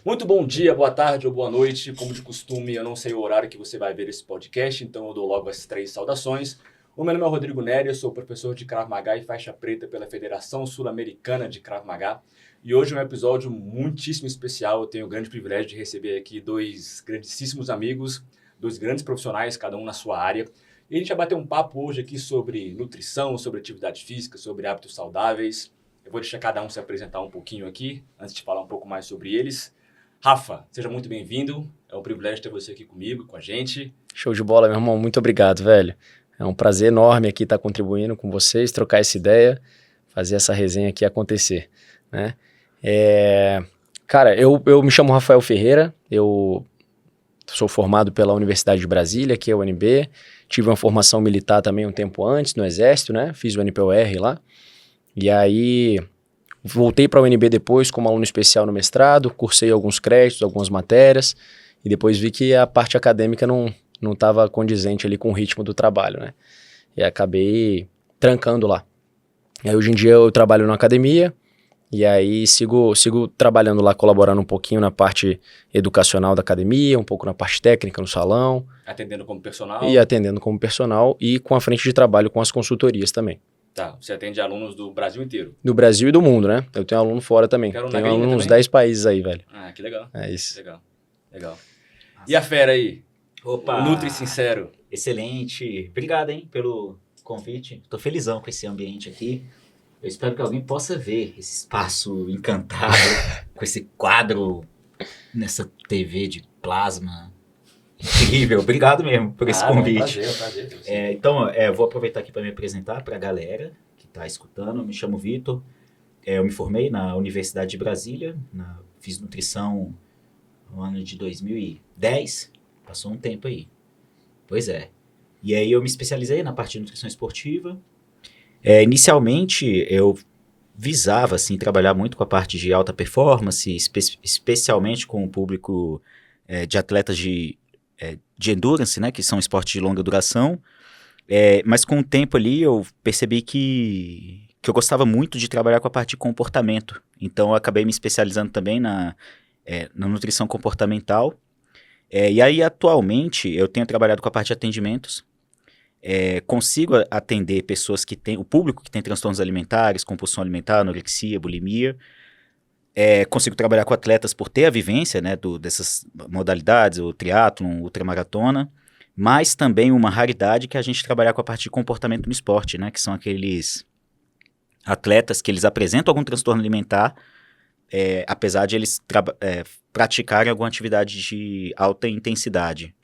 Muito bom dia, boa tarde ou boa noite. Como de costume, eu não sei o horário que você vai ver esse podcast, então eu dou logo as 3 saudações. O meu nome é Rodrigo Nery, eu sou professor de Krav Maga e faixa preta pela Federação Sul-Americana de Krav Maga. E hoje é um episódio muitíssimo especial. Eu tenho o grande privilégio de receber aqui dois grandíssimos amigos, dois grandes profissionais, cada um na sua área. E a gente vai bater um papo hoje aqui sobre nutrição, sobre atividade física, sobre hábitos saudáveis. Eu vou deixar cada um se apresentar um pouquinho aqui, antes de falar um pouco mais sobre eles. Rafa, seja muito bem-vindo. É um privilégio ter você aqui comigo, com a gente. Show de bola, meu irmão. Muito obrigado, velho. É um prazer enorme aqui estar contribuindo com vocês, trocar essa ideia, fazer essa resenha aqui acontecer, né? Cara, eu me chamo Rafael Ferreira, eu sou formado pela Universidade de Brasília, que é a UNB. Tive uma formação militar também um tempo antes, no Exército, né? Fiz o NPOR lá. E aí voltei para a UNB depois como aluno especial no mestrado, cursei alguns créditos, algumas matérias, e depois vi que a parte acadêmica não estava condizente ali com o ritmo do trabalho, né? E acabei trancando lá. E aí hoje em dia eu trabalho na academia, e aí sigo trabalhando lá, colaborando um pouquinho na parte educacional da academia, um pouco na parte técnica no salão. Atendendo como personal? E atendendo como personal e com a frente de trabalho com as consultorias também. Tá, você atende alunos do Brasil inteiro? Do Brasil e do mundo, né? Eu tenho aluno fora também. Tenho aluno nos 10 países aí, velho. Ah, que legal. É isso. Legal. E a fera aí? Opa! O Nutri Sincero. Excelente. Obrigado, hein, pelo convite. Tô felizão com esse ambiente aqui. Eu espero que alguém possa ver esse espaço encantado, com esse quadro nessa TV de plasma. Incrível. Obrigado mesmo por esse convite. Prazer. Então, eu vou aproveitar aqui para me apresentar para a galera que está escutando. Eu me chamo Vitor. Eu me formei na Universidade de Brasília. Fiz nutrição no ano de 2010. Passou um tempo aí. Pois é. E aí eu me especializei na parte de nutrição esportiva. Inicialmente, eu visava assim, trabalhar muito com a parte de alta performance, especialmente com o público de atletas de endurance, né, que são esportes de longa duração. Mas com o tempo ali eu percebi que eu gostava muito de trabalhar com a parte de comportamento. Então eu acabei me especializando também na nutrição comportamental. E aí atualmente eu tenho trabalhado com a parte de atendimentos. Consigo atender pessoas que têm, o público que tem transtornos alimentares, compulsão alimentar, anorexia, bulimia. Consigo trabalhar com atletas por ter a vivência, né, dessas modalidades, o triatlon, ultramaratona, mas também uma raridade que é a gente trabalhar com a parte de comportamento no esporte, né, que são aqueles atletas que eles apresentam algum transtorno alimentar, apesar de eles praticarem alguma atividade de alta intensidade.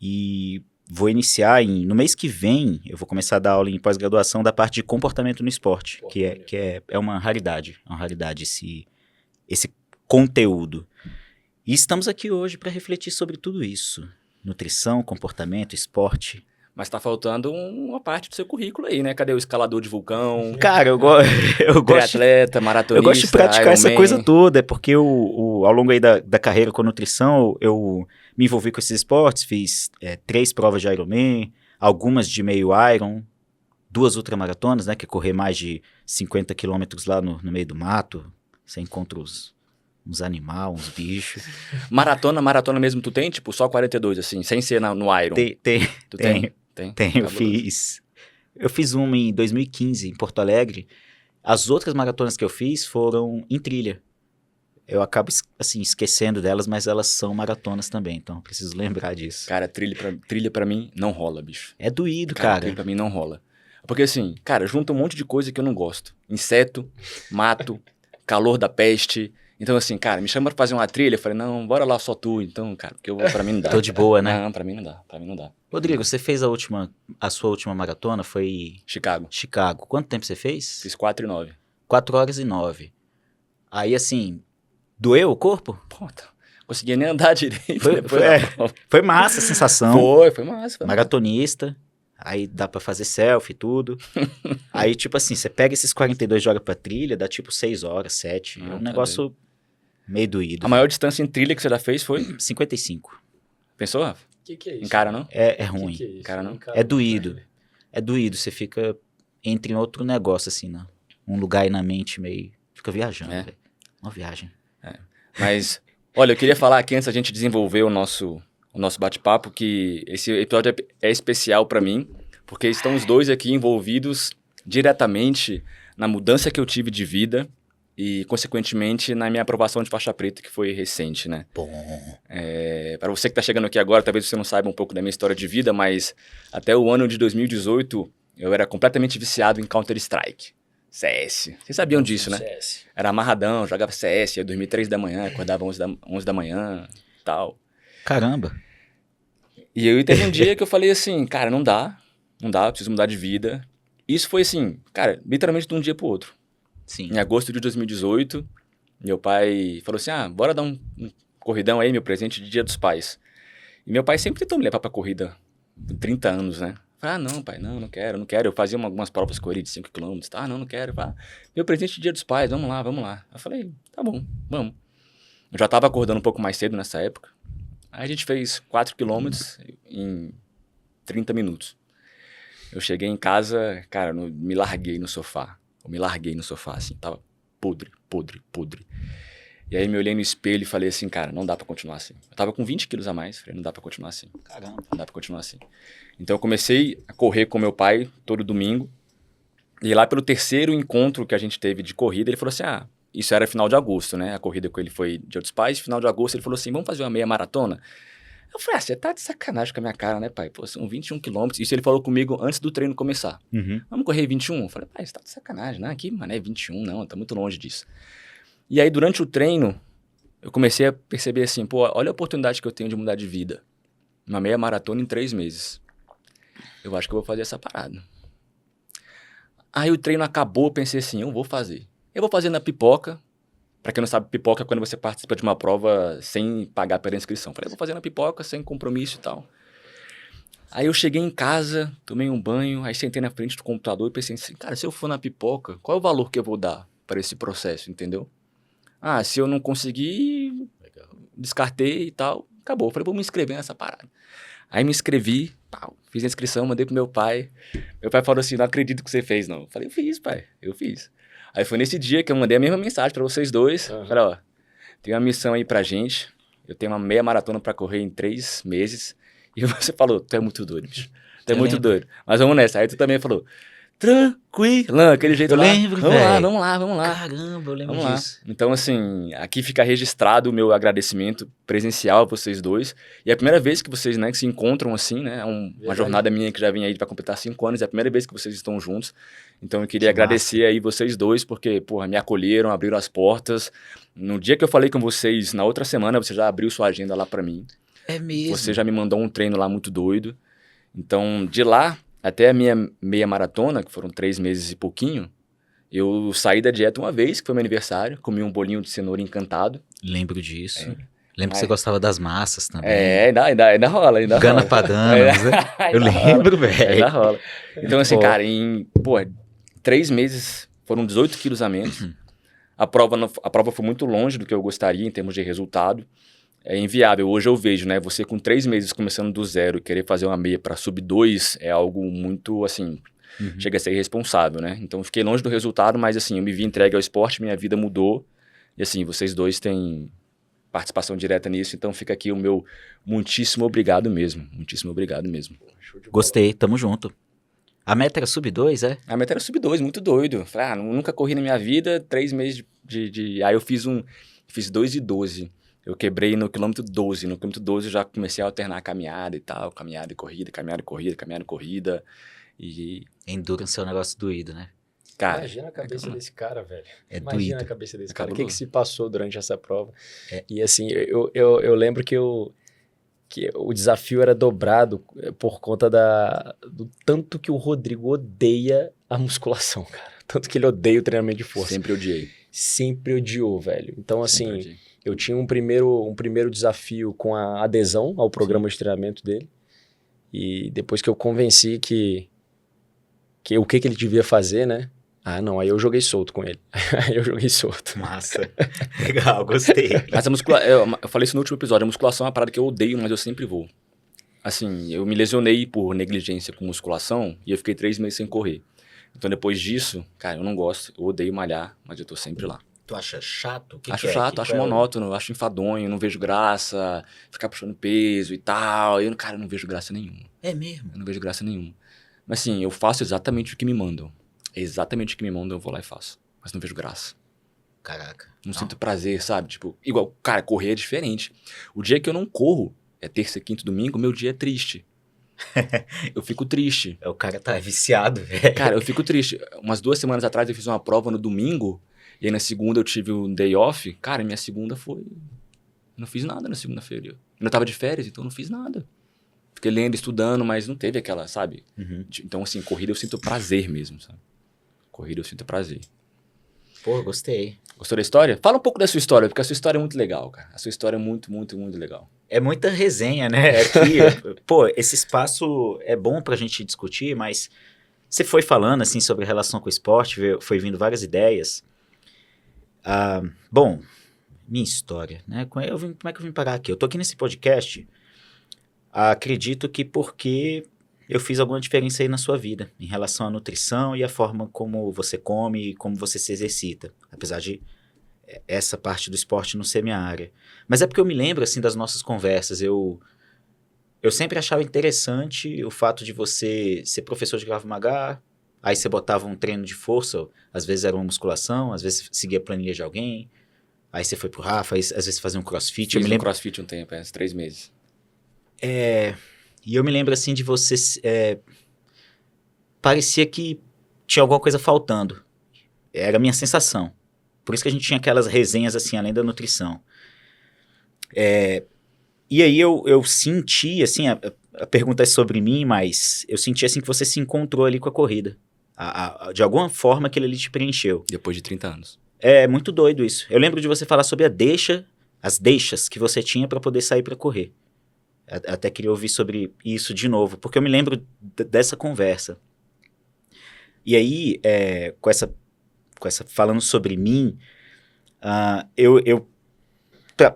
E vou iniciar no mês que vem, eu vou começar a dar aula em pós-graduação da parte de comportamento no esporte, que é uma raridade esse conteúdo. E estamos aqui hoje para refletir sobre tudo isso. Nutrição, comportamento, esporte. Mas tá faltando uma parte do seu currículo aí, né? Cadê o escalador de vulcão? Cara, eu gosto... Triatleta, maratonista, eu gosto de praticar Iron essa Man. coisa toda, porque ao longo aí da carreira com nutrição, eu me envolvi com esses esportes, fiz 3 provas de Ironman, algumas de meio Iron, 2 ultramaratonas, né? Que é correr mais de 50 quilômetros lá no meio do mato. Você encontra uns animais, uns bichos. Maratona mesmo tu tem? Tipo, só 42, assim, sem ser no Iron? Tem. Tem. Eu fiz uma em 2015, em Porto Alegre. As outras maratonas que eu fiz foram em trilha. Eu acabo, assim, esquecendo delas, mas elas são maratonas também, então preciso lembrar disso. Cara, trilha pra mim não rola, bicho. É doído, cara. Trilha pra mim não rola. Porque assim, cara, junta um monte de coisa que eu não gosto. Inseto, mato, calor da peste. Então assim, cara, me chama pra fazer uma trilha. Eu falei, não, bora lá só tu. Então, cara, porque pra mim não dá. Tô de boa, né? Não, pra mim não dá. Rodrigo, você fez a sua última maratona, foi... Chicago. Quanto tempo você fez? Fiz 4:09. 4h09. Aí, assim, doeu o corpo? Puta, conseguia nem andar direito. Foi massa a sensação. Foi massa. Maratonista. Aí dá pra fazer selfie e tudo. Aí, tipo assim, você pega esses 42 e joga pra trilha, dá tipo 6 horas, 7. É um negócio meio doído. A maior distância em trilha que você já fez foi? 55. Pensou, Rafa? Que é isso? Encara, não? É ruim. Que é isso? Encara, não? É doído. É doído. Você entra em outro negócio, assim, né? Um lugar aí na mente meio... Fica viajando, velho. Uma viagem. Mas Olha, eu queria falar aqui, antes da gente desenvolver o nosso bate-papo, que esse episódio é especial para mim, porque estão os dois aqui envolvidos diretamente na mudança que eu tive de vida e, consequentemente, na minha aprovação de faixa preta, que foi recente, né? Bom. Para você que está chegando aqui agora, talvez você não saiba um pouco da minha história de vida, mas até o ano de 2018, eu era completamente viciado em Counter-Strike. CS. Vocês sabiam disso, né? CS. Era amarradão, jogava CS, ia dormir 3 da manhã, acordava 11 da manhã e tal. Caramba. E aí teve um dia que eu falei assim, cara, não dá, preciso mudar de vida. Isso foi assim, cara, literalmente de um dia pro outro. Sim. Em agosto de 2018, meu pai falou assim, bora dar um corridão aí, meu presente de Dia dos Pais. E meu pai sempre tentou me levar pra corrida, com 30 anos, né? Eu falei, não, pai, não quero. Eu fazia algumas provas corridas de 5 km, não quero. Meu presente de Dia dos Pais, vamos lá. Eu falei, tá bom, vamos. Eu já tava acordando um pouco mais cedo nessa época. Aí a gente fez 4 km em 30 minutos. Eu cheguei em casa, cara, me larguei no sofá. Assim, tava podre. E aí me olhei no espelho e falei assim, cara, não dá pra continuar assim. Eu tava com 20 quilos a mais, falei, não dá pra continuar assim. Caramba. Não dá pra continuar assim. Então eu comecei a correr com meu pai todo domingo. E lá pelo terceiro encontro que a gente teve de corrida, ele falou assim, isso era final de agosto, né? A corrida com ele foi Dia dos Pais, final de agosto ele falou assim, vamos fazer uma meia maratona? Eu falei, você tá de sacanagem com a minha cara, né, pai? Pô, são 21 quilômetros. Isso ele falou comigo antes do treino começar. Uhum. Vamos correr 21? Eu falei, pai, você tá de sacanagem, né? Aqui, mano, é 21, não, tá muito longe disso. E aí, durante o treino, eu comecei a perceber assim, pô, olha a oportunidade que eu tenho de mudar de vida. Uma meia maratona em 3 meses. Eu acho que eu vou fazer essa parada. Aí o treino acabou, eu pensei assim, eu vou fazer. Eu vou fazer na pipoca. Pra quem não sabe, pipoca é quando você participa de uma prova sem pagar pela inscrição. Falei, eu vou fazer na pipoca, sem compromisso e tal. Aí eu cheguei em casa, tomei um banho, aí sentei na frente do computador e pensei assim, cara, se eu for na pipoca, qual é o valor que eu vou dar para esse processo, entendeu? Se eu não conseguir, descartei e tal, acabou. Falei, vou me inscrever nessa parada. Aí me inscrevi, fiz a inscrição, mandei pro meu pai. Meu pai falou assim, não acredito que você fez, não. Eu falei, eu fiz, pai, eu fiz. Aí foi nesse dia que eu mandei a mesma mensagem pra vocês dois. Uhum. Falei, tem uma missão aí pra gente. Eu tenho uma meia maratona pra correr em 3 meses. E você falou, tu é muito doido, bicho. Tu é muito doido. Mas vamos nessa. Aí tu também falou, tranquilão, aquele jeito lá. Lembro, velho. Vamos lá. Caramba, eu lembro Vamos disso. lá. Então, assim, aqui fica registrado o meu agradecimento presencial a vocês dois. E é a primeira vez que vocês, né, que se encontram assim, né? É uma jornada minha que já vem aí para completar 5 anos. É a primeira vez que vocês estão juntos. Então, eu queria agradecer aí vocês dois, porque, porra, me acolheram, abriram as portas. No dia que eu falei com vocês, na outra semana, você já abriu sua agenda lá para mim. É mesmo. Você já me mandou um treino lá muito doido. Então, de lá até a minha meia maratona, que foram 3 meses e pouquinho, eu saí da dieta uma vez, que foi meu aniversário, comi um bolinho de cenoura encantado. Lembro disso. Lembro que você gostava das massas também. Ainda rola. Gana Padanas, né? Eu lembro, velho. Ainda rola. Então, assim, cara, em 3 meses foram 18 quilos a menos. A prova foi muito longe do que eu gostaria em termos de resultado. É inviável. Hoje eu vejo, né? Você com 3 meses começando do zero e querer fazer uma meia para sub 2 é algo muito, assim, chega a ser irresponsável, né? Então, eu fiquei longe do resultado, mas, assim, eu me vi entregue ao esporte, minha vida mudou. E, assim, vocês dois têm participação direta nisso, então fica aqui o meu muitíssimo obrigado mesmo. Muitíssimo obrigado mesmo. Gostei, tamo junto. A meta era sub 2, é? A meta era sub 2, muito doido. Falei, nunca corri na minha vida, 3 meses de... Aí eu fiz 2:12. Eu quebrei no quilômetro 12. No quilômetro 12 eu já comecei a alternar caminhada e tal, caminhada e corrida. E... Endurance é um negócio doído, né? Cara, Imagina a cabeça desse cara, velho. É Imagina doído. a cabeça desse É cara. O que cabuloso. se passou durante essa prova? E assim, eu lembro que o desafio era dobrado por conta do tanto que o Rodrigo odeia a musculação, cara. Tanto que ele odeia o treinamento de força. sempre odiei. Sempre odiou, velho. Então, Sempre assim, odiei. eu tinha um primeiro desafio com a adesão ao programa de treinamento dele. E depois que eu convenci que o que ele devia fazer, né? Aí eu joguei solto com ele. Aí eu joguei solto. Massa. Legal, gostei. Mas eu falei isso no último episódio, a musculação é uma parada que eu odeio, mas eu sempre vou. Assim, eu me lesionei por negligência com musculação e eu fiquei 3 meses sem correr. Então, depois disso, cara, eu não gosto, eu odeio malhar, mas eu tô sempre lá. Tu acha chato? O que Acho que é? chato, acho monótono, acho enfadonho, não vejo graça, ficar puxando peso e tal. Cara, eu não vejo graça nenhuma. É mesmo? Eu não vejo graça nenhuma. Mas assim, eu faço exatamente o que me mandam. Exatamente o que me mandam, eu vou lá e faço. Mas não vejo graça. Caraca. Não sinto prazer, sabe? Tipo, igual, cara, correr é diferente. O dia que eu não corro, é terça, quinta e domingo, meu dia é triste. Eu fico triste. O cara tá viciado, velho. Cara, eu fico triste. Umas 2 semanas atrás eu fiz uma prova no domingo, e aí na segunda eu tive um day off. Cara, minha segunda foi... Eu não fiz nada na segunda-feira. Eu ainda tava de férias, então eu não fiz nada. Fiquei lendo, estudando, mas não teve aquela, sabe? Uhum. Então, assim, corrida eu sinto prazer mesmo, sabe? Corrida eu sinto prazer. Pô, gostei. Gostou da história? Fala um pouco da sua história, porque a sua história é muito legal, cara. A sua história é muito, muito, muito legal. É muita resenha, né? Aqui, pô, esse espaço é bom pra gente discutir, mas você foi falando, assim, sobre a relação com o esporte, foi vindo várias ideias. Bom, minha história, né? Como é que eu vim parar aqui? Eu tô aqui nesse podcast, acredito que porque eu fiz alguma diferença aí na sua vida, em relação à nutrição e a forma como você come e como você se exercita, apesar de essa parte do esporte não ser minha área. Mas é porque eu me lembro, assim, das nossas conversas. Eu sempre achava interessante o fato de você ser professor de Krav Maga, aí você botava um treino de força, às vezes era uma musculação, às vezes seguia a planilha de alguém, aí você foi pro Rafa, aí, às vezes fazia um crossfit. Fiz um crossfit um tempo, uns 3 meses. E eu me lembro, assim, de você... parecia que tinha alguma coisa faltando. Era a minha sensação. Por isso que a gente tinha aquelas resenhas, assim, além da nutrição. E aí eu senti, assim, a pergunta é sobre mim, mas eu senti, assim, que você se encontrou ali com a corrida. De alguma forma aquele ali te preencheu. Depois de 30 anos. É muito doido isso. Eu lembro de você falar sobre as deixas que você tinha para poder sair para correr. Até queria ouvir sobre isso de novo, porque eu me lembro dessa conversa. E aí, com essa falando sobre mim, eu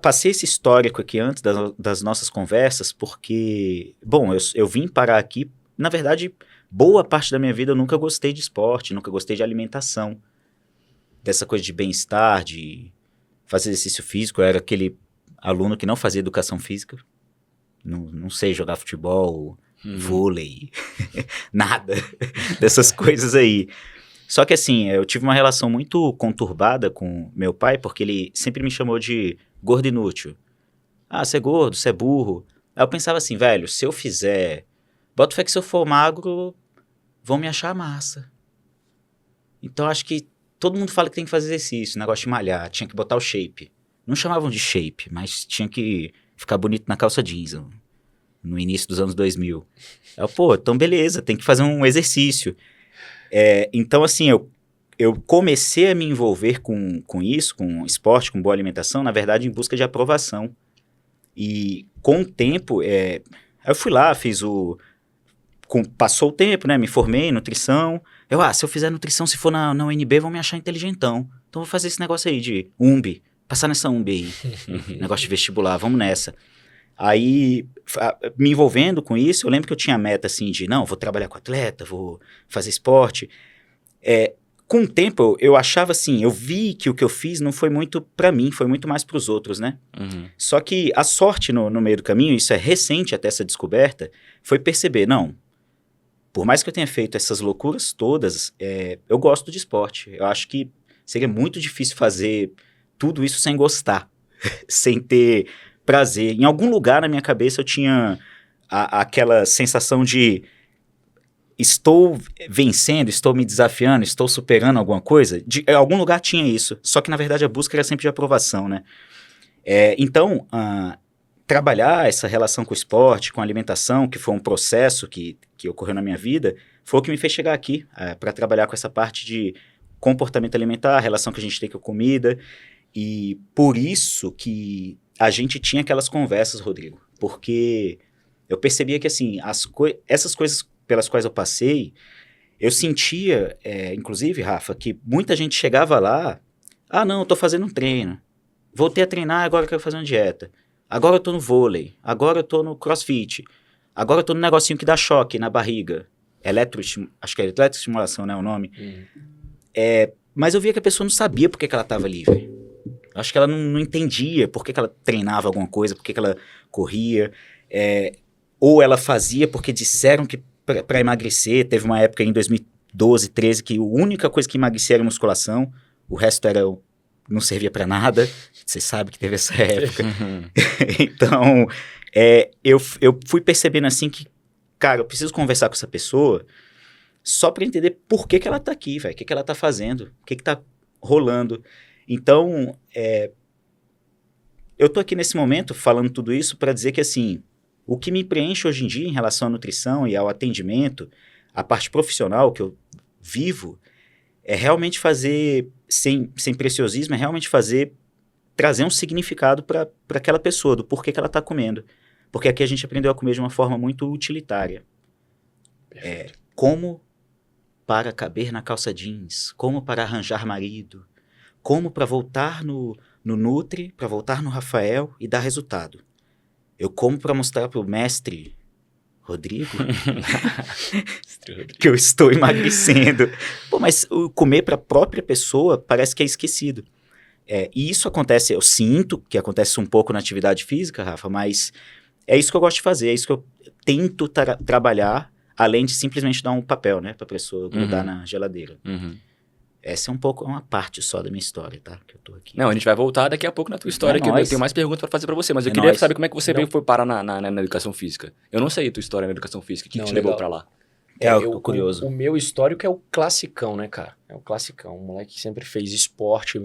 passei esse histórico aqui antes das nossas conversas, porque, bom, eu vim parar aqui, na verdade, boa parte da minha vida eu nunca gostei de esporte, nunca gostei de alimentação, dessa coisa de bem-estar, de fazer exercício físico. Eu era aquele aluno que não fazia educação física, não sei jogar futebol, vôlei, nada dessas coisas aí. Só que assim, eu tive uma relação muito conturbada com meu pai, porque ele sempre me chamou de gordo inútil. Ah, você é gordo, você é burro. Aí eu pensava assim, velho, se eu fizer... Bota fé que se eu for magro, vão me achar massa. Então acho que todo mundo fala que tem que fazer exercício, negócio de malhar, tinha que botar o shape. Não chamavam de shape, mas tinha que ficar bonito na calça jeans, no início dos anos 2000. Eu, pô, então beleza, tem que fazer um exercício. Então, assim, eu comecei a me envolver com isso, com esporte, com boa alimentação, na verdade, em busca de aprovação. E com o tempo, eu fui lá, passou o tempo, né? Me formei em nutrição. Se eu fizer nutrição, se for na UNB, vão me achar inteligentão. Então, vou fazer esse negócio aí de UMB, passar nessa UMB aí. Negócio de vestibular, vamos nessa. Aí, me envolvendo com isso, eu lembro que eu tinha a meta, assim, de, não, vou trabalhar com atleta, vou fazer esporte. Com o tempo, eu achava assim, eu vi que o que eu fiz não foi muito pra mim, foi muito mais pros outros, né? Uhum. Só que a sorte no meio do caminho, isso é recente até essa descoberta, foi perceber, não, por mais que eu tenha feito essas loucuras todas, eu gosto de esporte. Eu acho que seria muito difícil fazer tudo isso sem gostar, sem ter prazer. Em algum lugar na minha cabeça eu tinha aquela sensação de estou vencendo, estou me desafiando, estou superando alguma coisa. Em algum lugar tinha isso, só que na verdade a busca era sempre de aprovação, né? Então, trabalhar essa relação com o esporte, com a alimentação, que foi um processo que ocorreu na minha vida, foi o que me fez chegar aqui, para trabalhar com essa parte de comportamento alimentar, a relação que a gente tem com a comida, e por isso que a gente tinha aquelas conversas, Rodrigo, porque eu percebia que, assim, essas coisas pelas quais eu passei, eu sentia, inclusive, Rafa, que muita gente chegava lá, não, eu tô fazendo um treino, voltei a treinar, agora eu quero fazer uma dieta, agora eu tô no vôlei, agora eu tô no crossfit, agora eu tô no negocinho que dá choque na barriga, acho que é eletroestimulação, né, o nome, Mas eu via que a pessoa não sabia por que ela estava ali, velho. Acho que ela não entendia por que ela treinava alguma coisa, por que ela corria. Ou ela fazia porque disseram que para emagrecer. Teve uma época em 2012, 13, que a única coisa que emagrecia era musculação. O resto não servia para nada. Você sabe que teve essa época. Então, eu fui percebendo assim que, cara, eu preciso conversar com essa pessoa só para entender por que ela tá aqui, velho. O que ela tá fazendo, o que tá rolando. Então, eu tô aqui nesse momento falando tudo isso para dizer que, assim, o que me preenche hoje em dia em relação à nutrição e ao atendimento, a parte profissional que eu vivo, é realmente fazer, sem preciosismo, é realmente trazer um significado para aquela pessoa, do porquê que ela tá comendo. Porque aqui a gente aprendeu a comer de uma forma muito utilitária. Como para caber na calça jeans, como para arranjar marido, como para voltar no Nutri, para voltar no Rafael e dar resultado. Eu como para mostrar para o mestre Rodrigo que eu estou emagrecendo. Pô, mas o comer para a própria pessoa parece que é esquecido. E isso acontece, eu sinto que acontece um pouco na atividade física, Rafa, mas é isso que eu gosto de fazer, é isso que eu tento trabalhar, além de simplesmente dar um papel, né, para a pessoa grudar na geladeira. Essa é uma parte só da minha história, tá? Que eu tô aqui. Não, a gente vai voltar daqui a pouco na tua história, que eu tenho mais perguntas para fazer para você, mas eu queria saber como é que você veio foi parar na educação física. Eu não sei a tua história na educação física, o que te levou para lá? Curioso. O meu histórico é o classicão, né, cara? É o classicão. Um moleque que sempre fez esporte,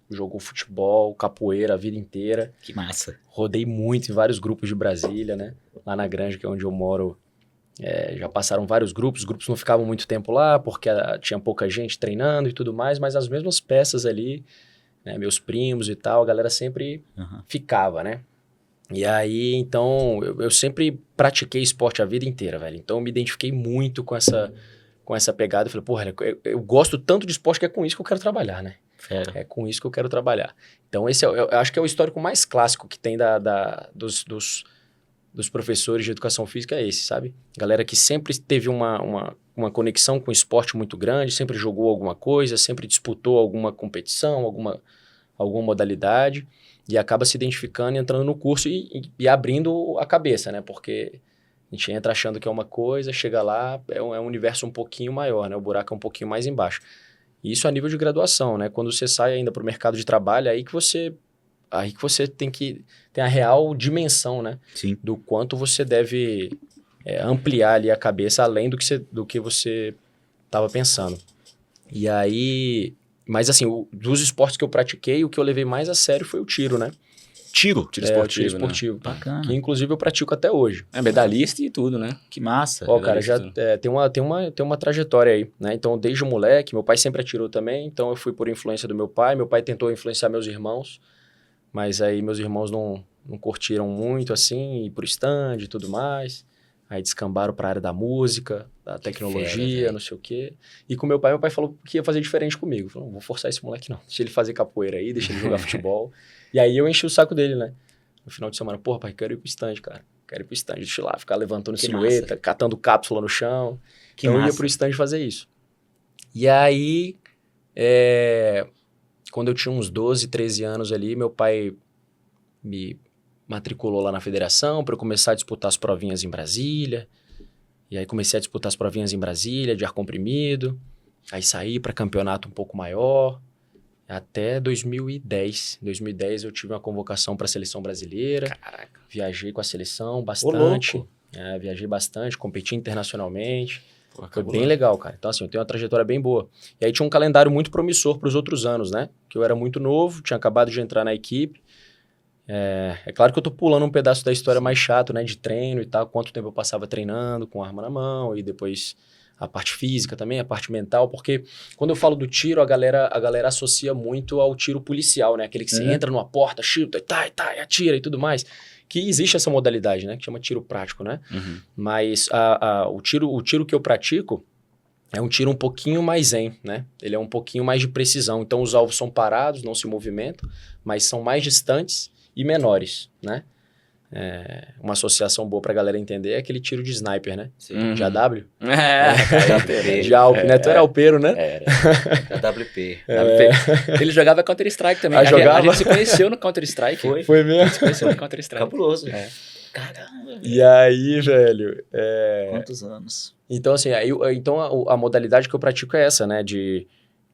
jogou futebol, capoeira a vida inteira. Que massa. Rodei muito em vários grupos de Brasília, né? Lá na Granja, que é onde eu moro, já passaram vários grupos. Os grupos não ficavam muito tempo lá, porque tinha pouca gente treinando e tudo mais, mas as mesmas peças ali, né, meus primos e tal, a galera sempre ficava, né? E aí, então, eu sempre pratiquei esporte a vida inteira, velho. Então, eu me identifiquei muito com essa pegada. Eu falei, porra, eu gosto tanto de esporte que é com isso que eu quero trabalhar, né? É com isso que eu quero trabalhar. Então, esse eu acho que é o histórico mais clássico que tem dos professores de educação física, é esse, sabe? Galera que sempre teve uma conexão com o esporte muito grande, sempre jogou alguma coisa, sempre disputou alguma competição, alguma modalidade, e acaba se identificando e entrando no curso e abrindo a cabeça, né? Porque a gente entra achando que é uma coisa, chega lá, é um universo um pouquinho maior, né? O buraco é um pouquinho mais embaixo. E isso a nível de graduação, né? Quando você sai ainda para o mercado de trabalho, aí que você tem a real dimensão, né? Sim. Do quanto você deve ampliar ali a cabeça além do que você estava pensando. E aí... Mas assim, dos esportes que eu pratiquei, o que eu levei mais a sério foi o tiro, né? Tiro esportivo, tiro esportivo. Né? Bacana. Que inclusive eu pratico até hoje. Medalhista e tudo, né? Que massa. Ó, cara, já tem uma trajetória aí, né? Então, desde o moleque, meu pai sempre atirou também, então eu fui por influência do meu pai tentou influenciar meus irmãos, mas aí meus irmãos não curtiram muito, assim, ir pro stand e tudo mais. Aí descambaram para a área da música, da tecnologia, não sei o quê. E com meu pai falou que ia fazer diferente comigo. Falou, não vou forçar esse moleque não. Deixa ele fazer capoeira aí, deixa ele jogar futebol. E aí eu enchi o saco dele, né? No final de semana, porra, pai, quero ir pro stand, cara. Quero ir pro stand, deixa eu lá, ficar levantando silhueta, catando cápsula no chão. Então eu ia pro stand fazer isso. E aí, quando eu tinha uns 12, 13 anos ali, meu pai me matriculou lá na federação para eu começar a disputar as provinhas em Brasília. E aí comecei a disputar as provinhas em Brasília, de ar comprimido. Aí saí para campeonato um pouco maior. Até 2010. Em 2010 eu tive uma convocação para a seleção brasileira. Caraca. Viajei com a seleção bastante. Viajei bastante, competi internacionalmente. Pô, foi bem legal, cara. Então assim, eu tenho uma trajetória bem boa. E aí tinha um calendário muito promissor para os outros anos, né? Que eu era muito novo, tinha acabado de entrar na equipe. É claro que eu tô pulando um pedaço da história mais chato, né? De treino e tal, quanto tempo eu passava treinando com a arma na mão e depois a parte física também, a parte mental, porque quando eu falo do tiro, a galera associa muito ao tiro policial, né? Aquele que você entra numa porta, chuta, e atira e tudo mais. Que existe essa modalidade, né? Que chama tiro prático, né? Mas o tiro que eu pratico é um tiro um pouquinho mais zen, né? Ele é um pouquinho mais de precisão. Então os alvos são parados, não se movimentam, mas são mais distantes e menores, né? uma associação boa pra galera entender é aquele tiro de sniper, né? Sim. De AW. WP. Né? Tu era alpeiro, né? Era. WP. Ele jogava Counter-Strike também. Ah, jogava? A gente se conheceu no Counter-Strike. Foi mesmo? A gente se conheceu no Counter-Strike. Cabuloso. Caramba. E aí, velho... Quantos anos? Então, assim, então a modalidade que eu pratico é essa, né?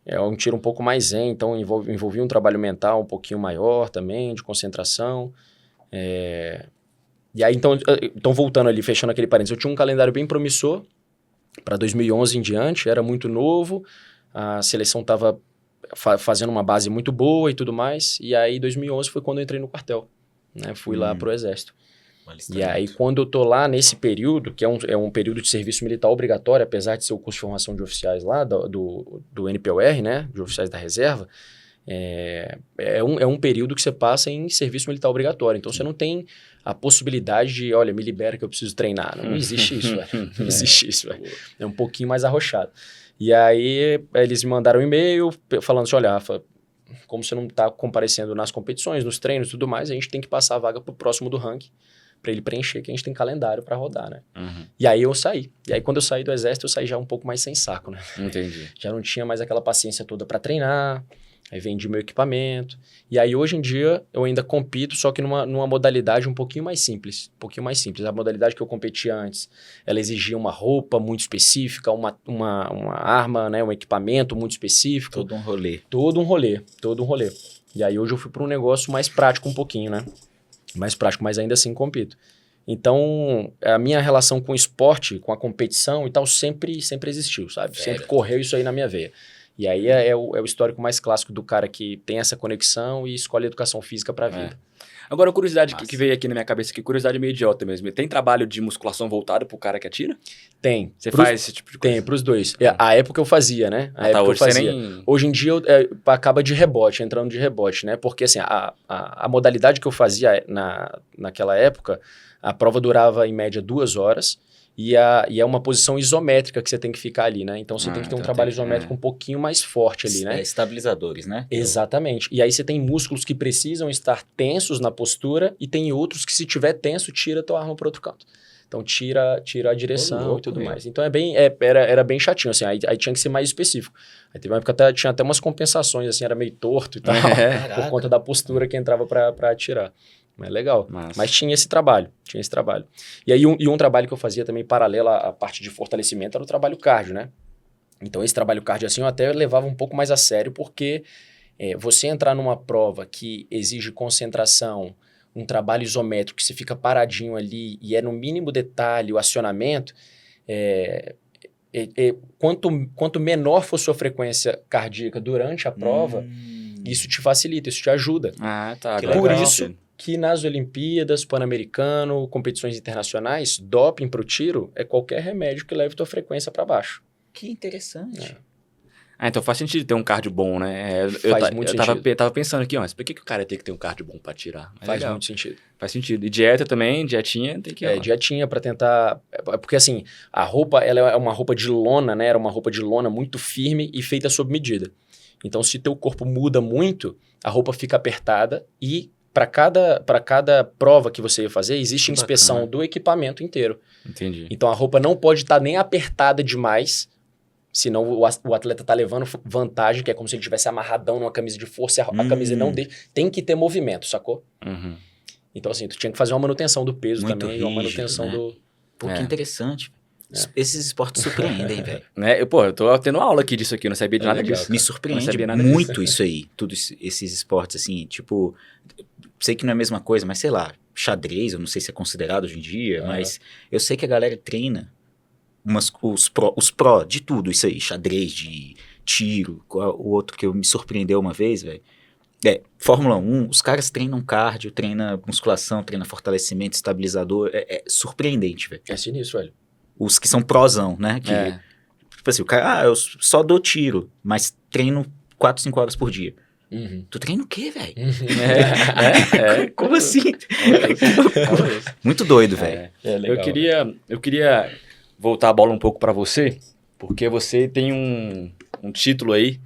É um tiro um pouco mais zen, então envolvia um trabalho mental um pouquinho maior também, de concentração. E aí, então, voltando ali, fechando aquele parênteses, eu tinha um calendário bem promissor para 2011 em diante, era muito novo, a seleção estava fazendo uma base muito boa e tudo mais, e aí 2011 foi quando eu entrei no quartel, né? Fui lá pro Exército. E aí, quando eu tô lá nesse período, que é um período de serviço militar obrigatório, apesar de ser o curso de formação de oficiais lá, do NPOR, né, de oficiais da reserva, é um período que você passa em serviço militar obrigatório. Então, você não tem a possibilidade de, olha, me libera que eu preciso treinar. Não existe isso, velho. Não existe isso, velho. É um pouquinho mais arrochado. E aí, eles me mandaram um e-mail falando assim, olha, Rafa, como você não tá comparecendo nas competições, nos treinos e tudo mais, a gente tem que passar a vaga pro próximo do ranking, para ele preencher, que a gente tem calendário para rodar, né? E aí eu saí. E aí quando eu saí do Exército, eu saí já um pouco mais sem saco, né? Entendi. Já não tinha mais aquela paciência toda para treinar, aí vendi meu equipamento. E aí hoje em dia eu ainda compito, só que numa modalidade um pouquinho mais simples. Um pouquinho mais simples. A modalidade que eu competia antes, ela exigia uma roupa muito específica, uma arma, né? Um equipamento muito específico. Todo um rolê. Todo um rolê. E aí hoje eu fui para um negócio mais prático um pouquinho, né? Mais prático, mas ainda assim compito. Então, a minha relação com o esporte, com a competição e tal, sempre existiu, sabe? Sempre correu isso aí na minha veia. E aí é o histórico mais clássico do cara que tem essa conexão e escolhe educação física pra vida. Agora, uma curiosidade que veio aqui na minha cabeça, que curiosidade meio idiota mesmo. Tem trabalho de musculação voltado pro cara que atira? Tem. Você faz esse tipo de coisa? Tem, pros dois. A época eu fazia, né? Hoje você nem... Hoje em dia acaba de rebote, entrando de rebote, né? Porque assim, a modalidade que eu fazia naquela época, a prova durava em média 2 horas e é uma posição isométrica que você tem que ficar ali, né? Então você tem que ter um trabalho isométrico um pouquinho mais forte ali, né? Estabilizadores, né? Exatamente. E aí você tem músculos que precisam estar tensos na postura e tem outros que, se tiver tenso, tira a tua arma para outro canto. Então tira a direção e tudo mais. Então era bem chatinho, assim, aí tinha que ser mais específico. Aí teve uma época tinha até umas compensações, assim, era meio torto e tal, por conta da postura que entrava para atirar. Mas legal. Mas tinha esse trabalho. E aí um trabalho que eu fazia também paralelo à parte de fortalecimento era o trabalho cardio, né? Então esse trabalho cardio, assim, eu até levava um pouco mais a sério, porque você entrar numa prova que exige concentração, um trabalho isométrico, que você fica paradinho ali e no mínimo detalhe o acionamento, quanto menor for sua frequência cardíaca durante a prova, isso te facilita, isso te ajuda. Por isso que nas Olimpíadas, Pan-Americano, competições internacionais, doping para o tiro é qualquer remédio que leve tua frequência para baixo. Que interessante. Então faz sentido ter um cardio bom, né? Faz muito sentido. Eu tava pensando aqui, mas por que o cara tem que ter um cardio bom pra tirar? Faz muito sentido. Faz sentido. E dieta também, dietinha, tem que... dietinha pra tentar... Porque assim, a roupa, ela é uma roupa de lona, né? Era uma roupa de lona muito firme e feita sob medida. Então, se teu corpo muda muito, a roupa fica apertada e para cada prova que você ia fazer, existe inspeção do equipamento inteiro. Entendi. Então, a roupa não pode estar nem apertada demais, senão o atleta tá levando vantagem, que é como se ele estivesse amarradão numa camisa de força, a camisa não deixa. Tem que ter movimento, sacou? Então, assim, tu tinha que fazer uma manutenção do peso muito também, rígido, uma manutenção, né? Pô, que interessante. Esses esportes surpreendem, velho. Eu tô tendo aula aqui disso aqui, eu não sabia de nada disso. Me surpreende muito isso aí, todos esses esportes, assim, tipo, sei que não é a mesma coisa, mas sei lá, xadrez, eu não sei se é considerado hoje em dia, mas eu sei que a galera treina os pró de tudo isso aí, xadrez, de tiro, o outro que me surpreendeu uma vez, velho, Fórmula 1, os caras treinam cardio, treinam musculação, treinam fortalecimento, estabilizador, é surpreendente, velho. É sinistro, velho. Os que são prozão, né? Tipo assim, o cara, eu só dou tiro, mas treino 4, 5 horas por dia. Tu treina o quê, velho? Como assim? Muito doido, velho. Eu queria voltar a bola um pouco pra você, porque você tem um título aí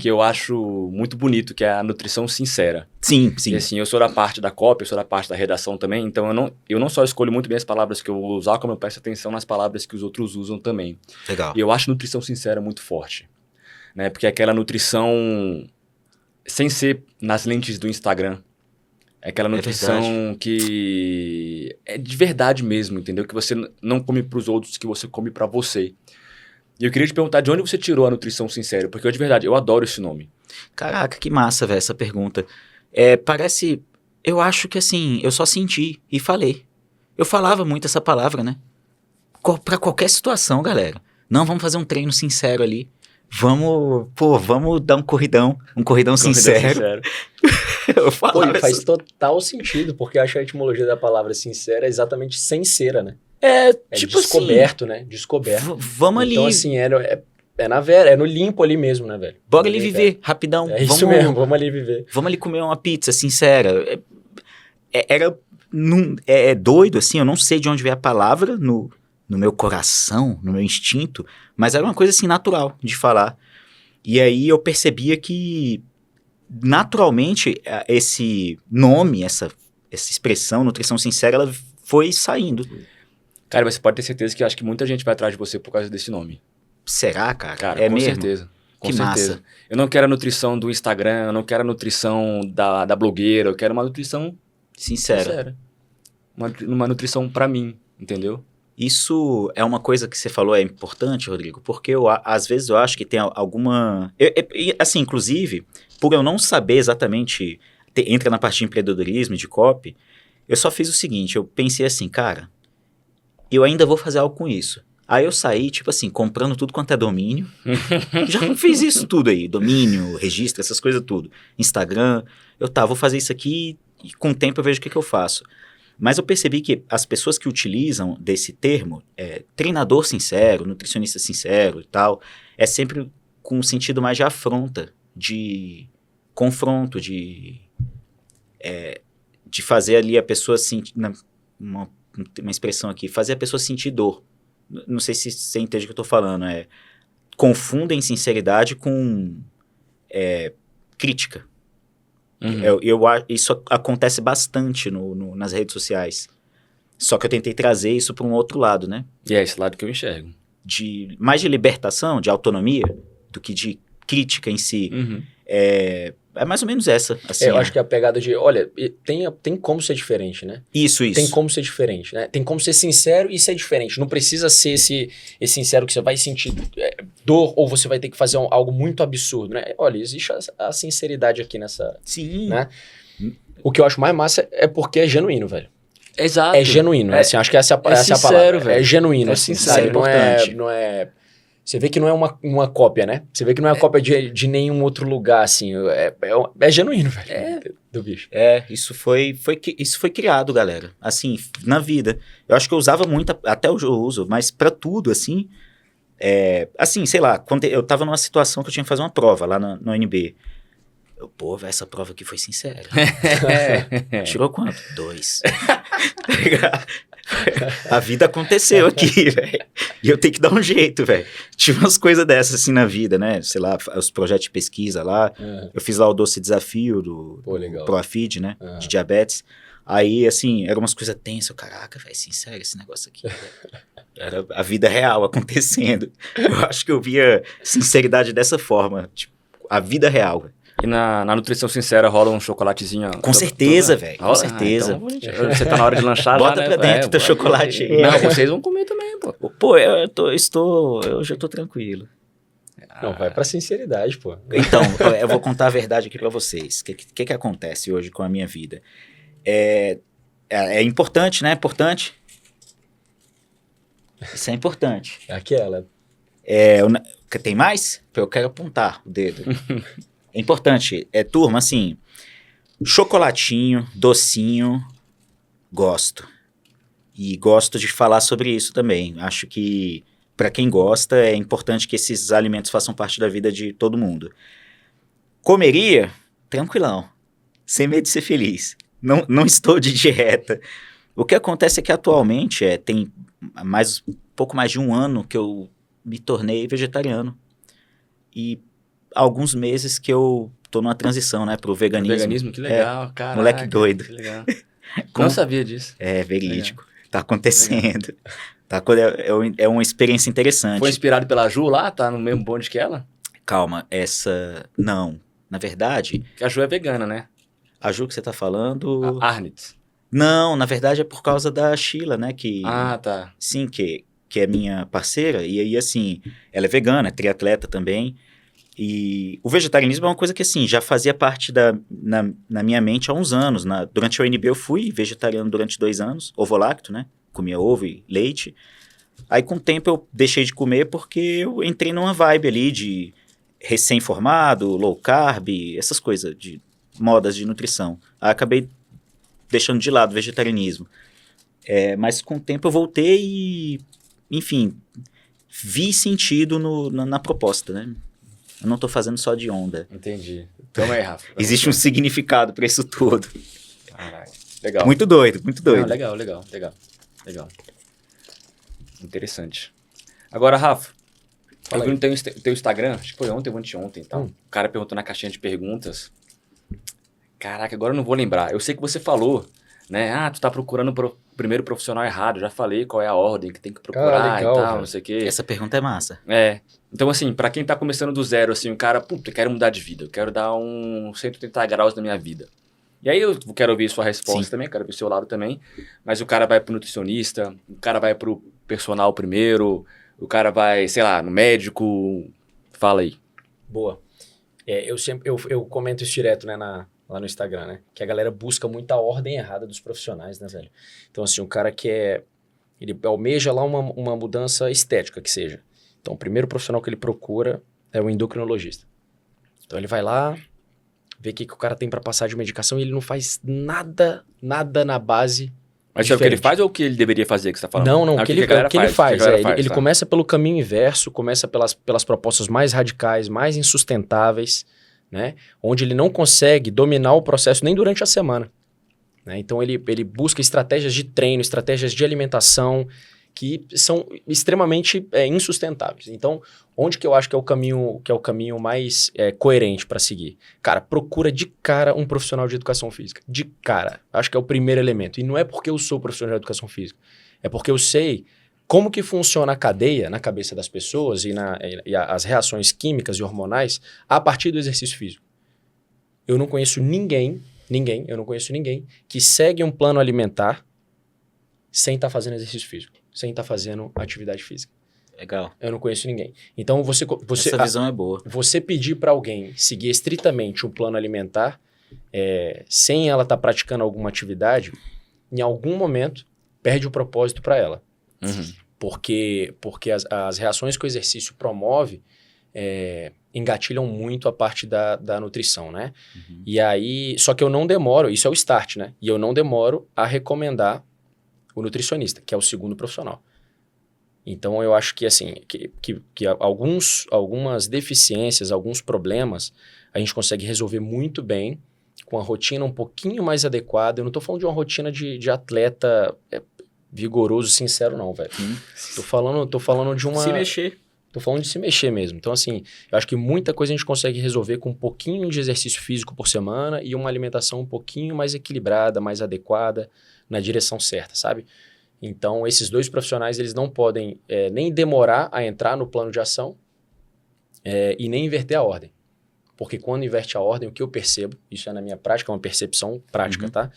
que eu acho muito bonito, que é a nutrição sincera. Sim, sim. E assim, eu sou da parte da cópia, eu sou da parte da redação também, então eu não só escolho muito bem as palavras que eu vou usar, como eu presto atenção nas palavras que os outros usam também. Legal. E eu acho nutrição sincera muito forte, né? Porque é aquela nutrição sem ser nas lentes do Instagram. É aquela nutrição que é de verdade mesmo, entendeu? Que você não come para os outros, que você come para você. E eu queria te perguntar de onde você tirou a nutrição sincera, porque de verdade, eu adoro esse nome. Caraca, que massa, velho, essa pergunta. Parece... Eu acho que, assim, eu só senti e falei. Eu falava muito essa palavra, né? Pra qualquer situação, galera. Não, vamos fazer um treino sincero ali. Vamos dar um corridão sincero. Pô, Eu falava e faz total sentido, porque eu acho que a etimologia da palavra sincera é exatamente sem cera, né? É Tipo descoberto, assim, né? Descoberto. Vamos ali. Então, assim, é na vera, é no limpo ali mesmo, né, velho? Bora ali viver, rapidão. É isso mesmo, vamos ali viver. Vamos ali comer uma pizza sincera. É doido, assim, eu não sei de onde veio a palavra no meu coração, no meu instinto, mas era uma coisa, assim, natural de falar. E aí eu percebia que, naturalmente, esse nome, essa expressão, nutrição sincera, ela foi saindo. Cara, mas você pode ter certeza que eu acho que muita gente vai atrás de você por causa desse nome. Será, cara? Cara, é com mesmo? certeza. Com Que certeza. massa. Eu não quero a nutrição do Instagram, eu não quero a nutrição da blogueira, eu quero uma nutrição sincera. Uma nutrição pra mim, entendeu? Isso é uma coisa que você falou, é importante, Rodrigo, porque às vezes eu acho que tem alguma... assim, inclusive, por eu não saber exatamente, entra na parte de empreendedorismo e de copy, eu só fiz o seguinte, eu pensei assim, cara, eu ainda vou fazer algo com isso. Aí eu saí, tipo assim, comprando tudo quanto é domínio. Já fiz isso tudo aí, domínio, registro, essas coisas tudo. Instagram, vou fazer isso aqui e com o tempo eu vejo o que eu faço. Mas eu percebi que as pessoas que utilizam desse termo, treinador sincero, nutricionista sincero e tal, é sempre com um sentido mais de afronta, de confronto, de fazer ali a pessoa sentir, uma expressão aqui, fazer a pessoa sentir dor. Não sei se você entende o que eu tô falando, confundem sinceridade com crítica. Uhum. Isso acontece bastante nas redes sociais. Só que eu tentei trazer isso para um outro lado, né? E é esse lado que eu enxergo. Mais de libertação, de autonomia, do que de crítica em si. Uhum. É mais ou menos essa. Assim, eu acho que é a pegada de, olha, tem como ser diferente, né? Isso. Tem como ser diferente, né? Tem como ser sincero e ser diferente. Não precisa ser esse sincero que você vai sentir dor ou você vai ter que fazer algo muito absurdo, né? Olha, existe a sinceridade aqui nessa... Sim. Né? O que eu acho mais massa é porque é genuíno, velho. Exato. É genuíno, assim, acho que essa é a sincero, palavra. Velho. É genuíno, assim, sabe? Não é... Você vê que não é uma cópia, né? Você vê que não é cópia de nenhum outro lugar, assim. É genuíno, velho. Do bicho. Isso foi criado, galera. Assim, na vida. Eu acho que eu usava muito, até hoje eu uso, mas pra tudo, assim. Assim, sei lá, quando eu tava numa situação que eu tinha que fazer uma prova lá no UNB. Pô, velho, essa prova aqui foi sincera. Tirou quanto? 2. A vida aconteceu aqui, velho. E eu tenho que dar um jeito, velho. Tive umas coisas dessas assim na vida, né? Sei lá, os projetos de pesquisa lá. Eu fiz lá o Doce Desafio do ProAfid, né? De diabetes. Aí, assim, eram umas coisas tensas. Caraca, velho, sincero esse negócio aqui. Era a vida real acontecendo. Eu acho que eu via sinceridade dessa forma. Tipo, a vida real, velho. E na nutrição sincera rola um chocolatezinho? Com certeza, velho. Com certeza. Então, você tá na hora de lanchar Bota já, pra dentro teu chocolate aí. Não, vocês vão comer também, pô. Pô, eu já tô tranquilo. Não, vai pra sinceridade, pô. Então, eu vou contar a verdade aqui pra vocês. O que acontece hoje com a minha vida? É importante, né? Importante. Isso é importante. Aquela. Tem mais? Eu quero apontar o dedo. É importante. Turma, assim, chocolatinho, docinho, gosto. E gosto de falar sobre isso também. Acho que, para quem gosta, é importante que esses alimentos façam parte da vida de todo mundo. Comeria? Tranquilão. Sem medo de ser feliz. Não estou de dieta. O que acontece é que atualmente tem pouco mais de 1 ano que eu me tornei vegetariano. E alguns meses que eu tô numa transição, né, pro veganismo. Veganismo, que legal, cara. Moleque doido. Que legal. Não sabia disso. É verídico. Tá acontecendo. É uma experiência interessante. Foi inspirado pela Ju lá? Tá no mesmo bonde que ela? Calma, essa... Não. Na verdade... Que a Ju é vegana, né? A Ju que você tá falando... A Arnitz. Não, na verdade é por causa da Sheila, né? Que, Ah, tá. sim, que é minha parceira. E aí, assim, ela é vegana, é triatleta também. E o vegetarianismo é uma coisa que, assim, já fazia parte na minha mente há uns anos. Durante a UNB eu fui vegetariano durante 2 anos, ovo-lacto, né? Comia ovo e leite. Aí, com o tempo, eu deixei de comer porque eu entrei numa vibe ali de recém-formado, low carb, essas coisas, de modas de nutrição. Aí, acabei deixando de lado o vegetarianismo. Mas, com o tempo, eu voltei e, enfim, vi sentido na proposta, né? Eu não tô fazendo só de onda. Entendi. Calma aí, Rafa. Existe um significado para isso tudo. Caralho. Legal. Muito doido, muito doido. Não, legal. Interessante. Agora, Rafa, eu vi no teu Instagram, acho que foi ontem ou anteontem e tal. O cara perguntou na caixinha de perguntas. Caraca, agora eu não vou lembrar. Eu sei que você falou, né? Ah, tu tá procurando o primeiro profissional errado. Já falei qual é a ordem que tem que procurar legal, e tal, velho. não sei o quê. Essa pergunta é massa. Então, assim, pra quem tá começando do zero, assim, o cara, puta, eu quero mudar de vida, eu quero dar um 180 graus na minha vida. E aí eu quero ouvir sua resposta Sim. também, quero ouvir o seu lado também, mas o cara vai pro nutricionista, o cara vai pro personal primeiro, o cara vai, sei lá, no médico, fala aí. Boa. Eu comento isso direto, né, lá no Instagram, né? Que a galera busca muito a ordem errada dos profissionais, né, velho? Então, assim, o cara ele almeja lá uma mudança estética, que seja. Então, o primeiro profissional que ele procura é o endocrinologista. Então, ele vai lá, vê o que o cara tem para passar de medicação e ele não faz nada na base. Mas é o que ele faz ou o que ele deveria fazer que você tá falando? Não, o que ele faz. Ele tá? começa pelo caminho inverso, começa pelas propostas mais radicais, mais insustentáveis, né? Onde ele não consegue dominar o processo nem durante a semana. Né? Então, ele busca estratégias de treino, estratégias de alimentação que são extremamente insustentáveis. Então, onde que eu acho que é o caminho mais coerente para seguir? Cara, procura de cara um profissional de educação física. De cara. Acho que é o primeiro elemento. E não é porque eu sou profissional de educação física. É porque eu sei como que funciona a cadeia na cabeça das pessoas e as reações químicas e hormonais a partir do exercício físico. Eu não conheço ninguém que segue um plano alimentar sem estar fazendo exercício físico, sem estar fazendo atividade física. Legal. Eu não conheço ninguém. Então, essa visão é boa. Você pedir para alguém seguir estritamente um plano alimentar, sem ela estar praticando alguma atividade, em algum momento, perde o propósito para ela. Uhum. Porque as reações que o exercício promove engatilham muito a parte da nutrição, né? Uhum. E aí, só que eu não demoro, isso é o start, né? E eu não demoro a recomendar o nutricionista, que é o segundo profissional. Então, eu acho que, assim, que algumas deficiências, alguns problemas, a gente consegue resolver muito bem com a rotina um pouquinho mais adequada. Eu não tô falando de uma rotina de atleta vigoroso, sincero, não, velho. Tô falando de uma... Se mexer. Tô falando de se mexer mesmo. Então, assim, eu acho que muita coisa a gente consegue resolver com um pouquinho de exercício físico por semana e uma alimentação um pouquinho mais equilibrada, mais adequada, na direção certa, sabe? Então, esses dois profissionais, eles não podem nem demorar a entrar no plano de ação e nem inverter a ordem. Porque quando inverte a ordem, o que eu percebo, isso é na minha prática, é uma percepção prática, tá?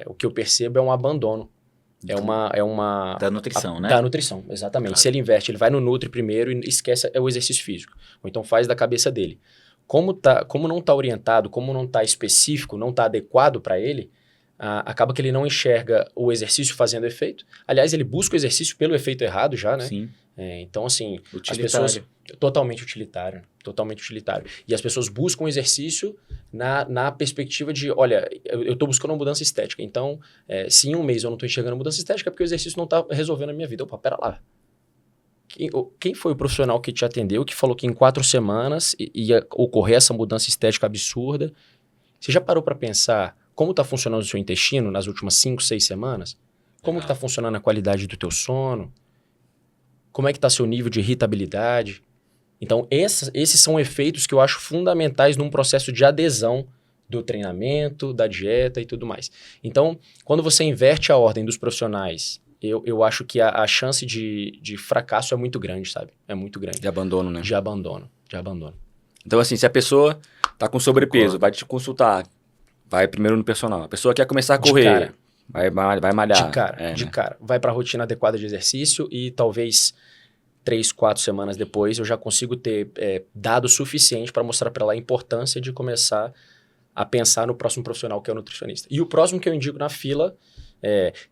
O que eu percebo é um abandono. Da nutrição, né? Da nutrição, exatamente. Claro. Se ele inverte, ele vai no Nutri primeiro e esquece o exercício físico. Ou então faz da cabeça dele. Como não está orientado, como não está específico, não está adequado para ele, acaba que ele não enxerga o exercício fazendo efeito. Aliás, ele busca o exercício pelo efeito errado já, né? Sim. Então, assim, utilitário. as pessoas... Totalmente utilitário. E as pessoas buscam o exercício na perspectiva de, olha, eu estou buscando uma mudança estética. Então, se em um mês eu não estou enxergando mudança estética, é porque o exercício não está resolvendo a minha vida. Opa, pera lá. Quem foi o profissional que te atendeu, que falou que em 4 semanas ia ocorrer essa mudança estética absurda? Você já parou para pensar como está funcionando o seu intestino nas últimas 5, 6 semanas? Como está funcionando a qualidade do teu sono? Como é que está seu nível de irritabilidade? Então, esses são efeitos que eu acho fundamentais num processo de adesão do treinamento, da dieta e tudo mais. Então, quando você inverte a ordem dos profissionais, eu acho que a chance de fracasso é muito grande, sabe? É muito grande. De abandono, né? De abandono. Então, assim, se a pessoa tá com sobrepeso, Concordo. vai te consultar, vai primeiro no personal. A pessoa quer começar a De correr, cara. vai malhar. De cara. Vai para a rotina adequada de exercício e talvez 3, 4 semanas depois eu já consigo ter dado suficiente para mostrar para ela a importância de começar a pensar no próximo profissional, que é o nutricionista. E o próximo que eu indico na fila,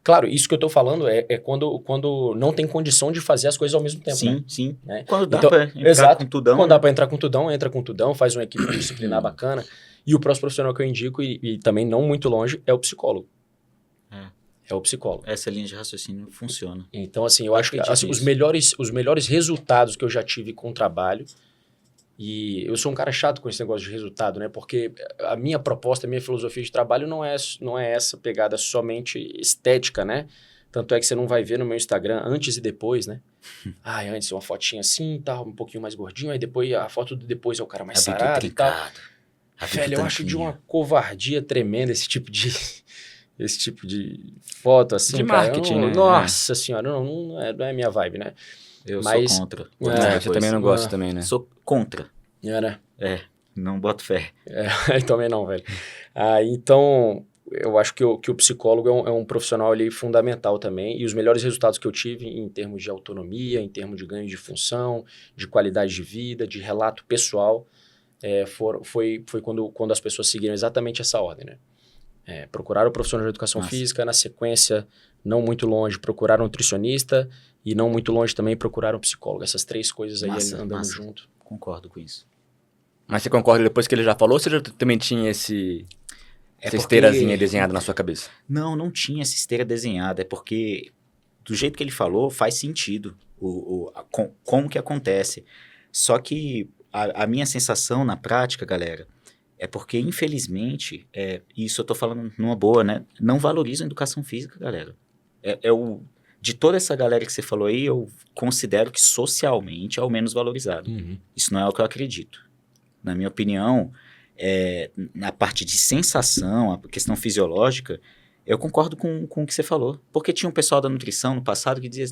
claro, isso que eu estou falando é quando não tem condição de fazer as coisas ao mesmo tempo, né? Sim. Né? Quando dá Então, pra entrar exato. com tudão. Quando né? dá para entrar com tudão, entra com tudão, faz uma equipe disciplinar bacana. E o próximo profissional que eu indico, e também não muito longe, é o psicólogo. É o psicólogo. Essa linha de raciocínio funciona. Então, assim, eu acho que acredito assim, nisso. os melhores resultados que eu já tive com o trabalho, e eu sou um cara chato com esse negócio de resultado, né? Porque a minha proposta, a minha filosofia de trabalho não é essa pegada somente estética, né? Tanto é que você não vai ver no meu Instagram antes e depois, né? Antes uma fotinha assim, tá, um pouquinho mais gordinho, aí depois a foto do depois é o cara mais sarado e tal. Velho, eu acho de uma covardia tremenda esse tipo de foto, assim, De cara. marketing, né? Nossa senhora, não é minha vibe, né? Eu Mas- sou contra. Você também não gosta também, né? Sou contra. Né? Não boto fé. Também não, velho. Então, eu acho que o psicólogo é um profissional ali fundamental também. E os melhores resultados que eu tive em termos de autonomia, em termos de ganho de função, de qualidade de vida, de relato pessoal, foi quando as pessoas seguiram exatamente essa ordem, né? Procurar o profissional de educação Massa. física, na sequência, não muito longe, procurar um nutricionista e não muito longe também procurar um psicólogo. Essas 3 coisas aí andando Massa. junto. Concordo com isso. Mas você concorda depois que ele já falou ou você já também tinha essa esteirazinha desenhada na sua cabeça? Não tinha essa esteira desenhada. É porque, do jeito que ele falou, faz sentido como que acontece. Só que a minha sensação na prática, galera, é porque, infelizmente, isso eu tô falando numa boa, né? Não valorizam a educação física, galera. De toda essa galera que você falou aí, eu considero que socialmente é o menos valorizado. Isso não é o que eu acredito. Na minha opinião, na parte de sensação, a questão fisiológica, eu concordo com o que você falou. Porque tinha um pessoal da nutrição no passado que dizia,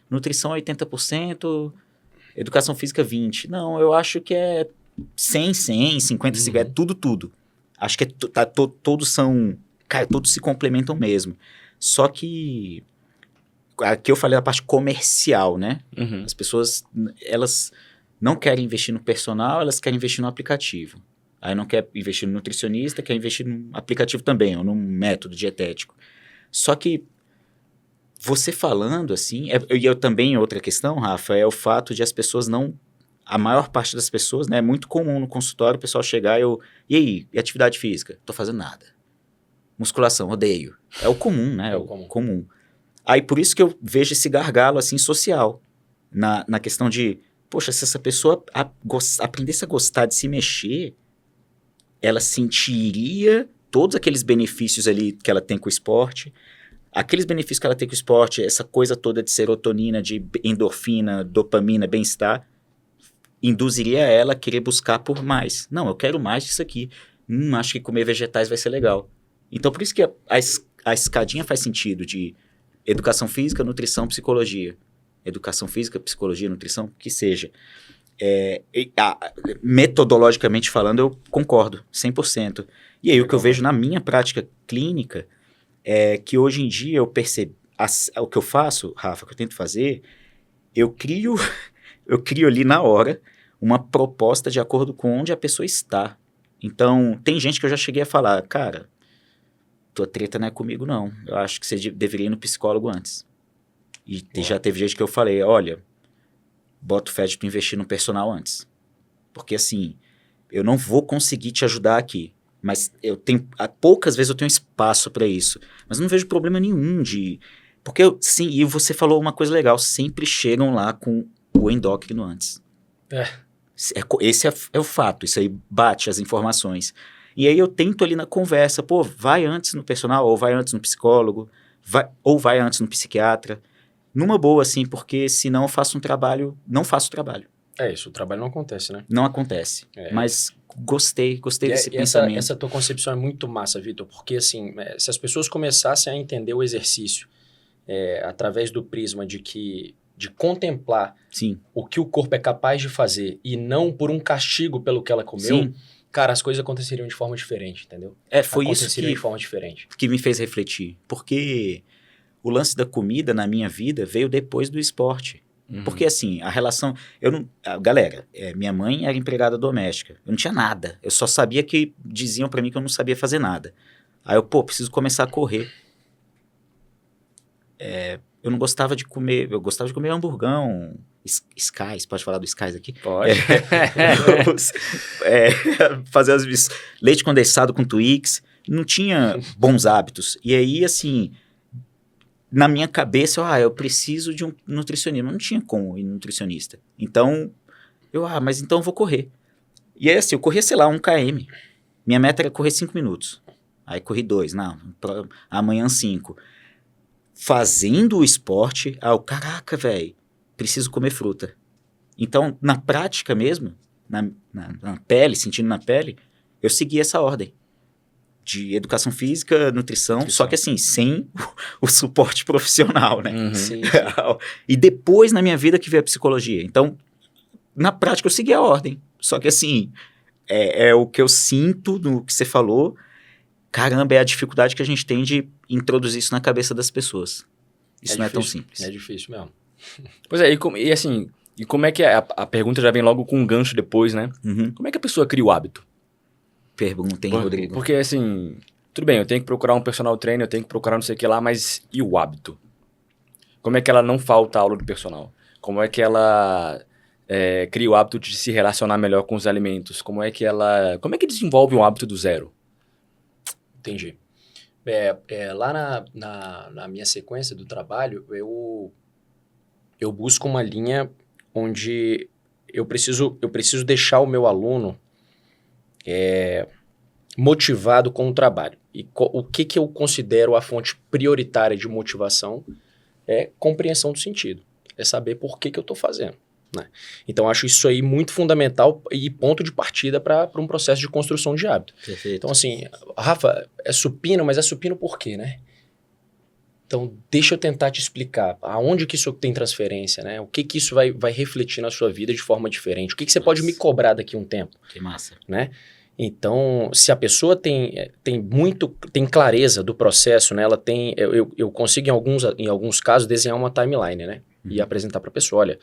nutrição é 80%, educação física 20%. Não, eu acho que é 100, 50, 50, tudo. Acho que todos são... Cara, todos se complementam mesmo. Só que... Aqui eu falei da parte comercial, né? Uhum. As pessoas, elas não querem investir no personal, elas querem investir no aplicativo. Aí não quer investir no nutricionista, quer investir no aplicativo também, ou num método dietético. Só que você falando assim, e eu também, outra questão, Rafa, é o fato de as pessoas não... A maior parte das pessoas, né? É muito comum no consultório o pessoal chegar e aí, e atividade física? Tô fazendo nada. Musculação, odeio. É o comum, né? É o comum. Aí por isso que eu vejo esse gargalo assim social, na questão de, poxa, se essa pessoa aprendesse a gostar de se mexer, ela sentiria todos aqueles benefícios ali que ela tem com o esporte, aqueles benefícios que ela tem com o esporte, essa coisa toda de serotonina, de endorfina, dopamina, bem-estar, induziria ela a querer buscar por mais. Não, eu quero mais disso aqui. Acho que comer vegetais vai ser legal. Então por isso que a escadinha faz sentido de educação física, nutrição, psicologia. Educação física, psicologia, nutrição, que seja. Metodologicamente falando, eu concordo, 100%. E aí, o que eu vejo na minha prática clínica é que hoje em dia eu percebo... O que eu faço, Rafa, que eu tento fazer, eu crio ali na hora uma proposta de acordo com onde a pessoa está. Então, tem gente que eu já cheguei a falar, cara... Tua treta não é comigo, não. Eu acho que você deveria ir no psicólogo antes. E já teve gente que eu falei, olha, bota o fé de tu investir no personal antes. Porque assim, eu não vou conseguir te ajudar aqui. Mas poucas vezes eu tenho espaço para isso. Mas eu não vejo problema nenhum de... Porque, sim, e você falou uma coisa legal, sempre chegam lá com o endócrino antes. Esse é o fato, isso aí bate as informações. E aí eu tento ali na conversa, vai antes no personal, ou vai antes no psicólogo, ou vai antes no psiquiatra. Numa boa, assim, porque senão eu faço não faço o trabalho. É isso, o trabalho não acontece, né? Não acontece. Mas gostei desse E pensamento. essa tua concepção é muito massa, Vitor, porque assim, se as pessoas começassem a entender o exercício através do prisma de contemplar Sim, o que o corpo é capaz de fazer e não por um castigo pelo que ela comeu, sim. cara, as coisas aconteceriam de forma diferente, entendeu? Foi isso Aconteceriam de forma diferente. que me fez refletir. Porque o lance da comida na minha vida veio depois do esporte. Porque assim, a relação... Galera, minha mãe era empregada doméstica. Eu não tinha nada. Eu só sabia que diziam pra mim que eu não sabia fazer nada. Aí eu, preciso começar a correr. Eu não gostava de comer... Eu gostava de comer hamburgão, Skies. Pode falar do Skies aqui? Pode. Fazer leite condensado com Twix. Não tinha bons hábitos. E aí, assim... Na minha cabeça, eu preciso de um nutricionista. Não tinha como ir no nutricionista. Então, mas então eu vou correr. E aí, assim, eu corria, sei lá, 1 km. Minha meta era correr 5 minutos. Aí corri 2, amanhã 5. Fazendo o esporte, caraca, velho, preciso comer fruta. Então, na prática mesmo, na pele, sentindo na pele, eu segui essa ordem. De educação física, nutrição, só que assim, sem o suporte profissional, né? Sim. E depois na minha vida que veio a psicologia. Então, na prática eu segui a ordem. Só que assim, é o que eu sinto no que você falou, caramba, é a dificuldade que a gente tem de introduzir isso na cabeça das pessoas. Isso não é tão simples. É difícil mesmo. Pois é, e como é que a pergunta já vem logo com um gancho depois, né? Como é que a pessoa cria o hábito? Perguntem, Rodrigo. Porque, assim, tudo bem, eu tenho que procurar um personal trainer, eu tenho que procurar não sei o que lá, mas e o hábito? Como é que ela não falta a aula do personal? Como é que ela cria o hábito de se relacionar melhor com os alimentos? Como é que desenvolve um hábito do zero? Entendi. Lá na minha sequência do trabalho, eu busco uma linha onde eu preciso deixar o meu aluno motivado com o trabalho. E o que eu considero a fonte prioritária de motivação é compreensão do sentido. É saber por que eu estou fazendo. Né? Então, acho isso aí muito fundamental e ponto de partida para um processo de construção de hábito. Perfeito. Então, assim, Rafa, é supino, mas é supino por quê, né? Então, deixa eu tentar te explicar aonde que isso tem transferência, né? O que isso vai refletir na sua vida de forma diferente. O que você pode me cobrar daqui a um tempo. Que massa. Né? Então, se a pessoa tem clareza do processo, né? Ela tem, eu consigo em alguns casos desenhar uma timeline, né? E apresentar para a pessoa, olha,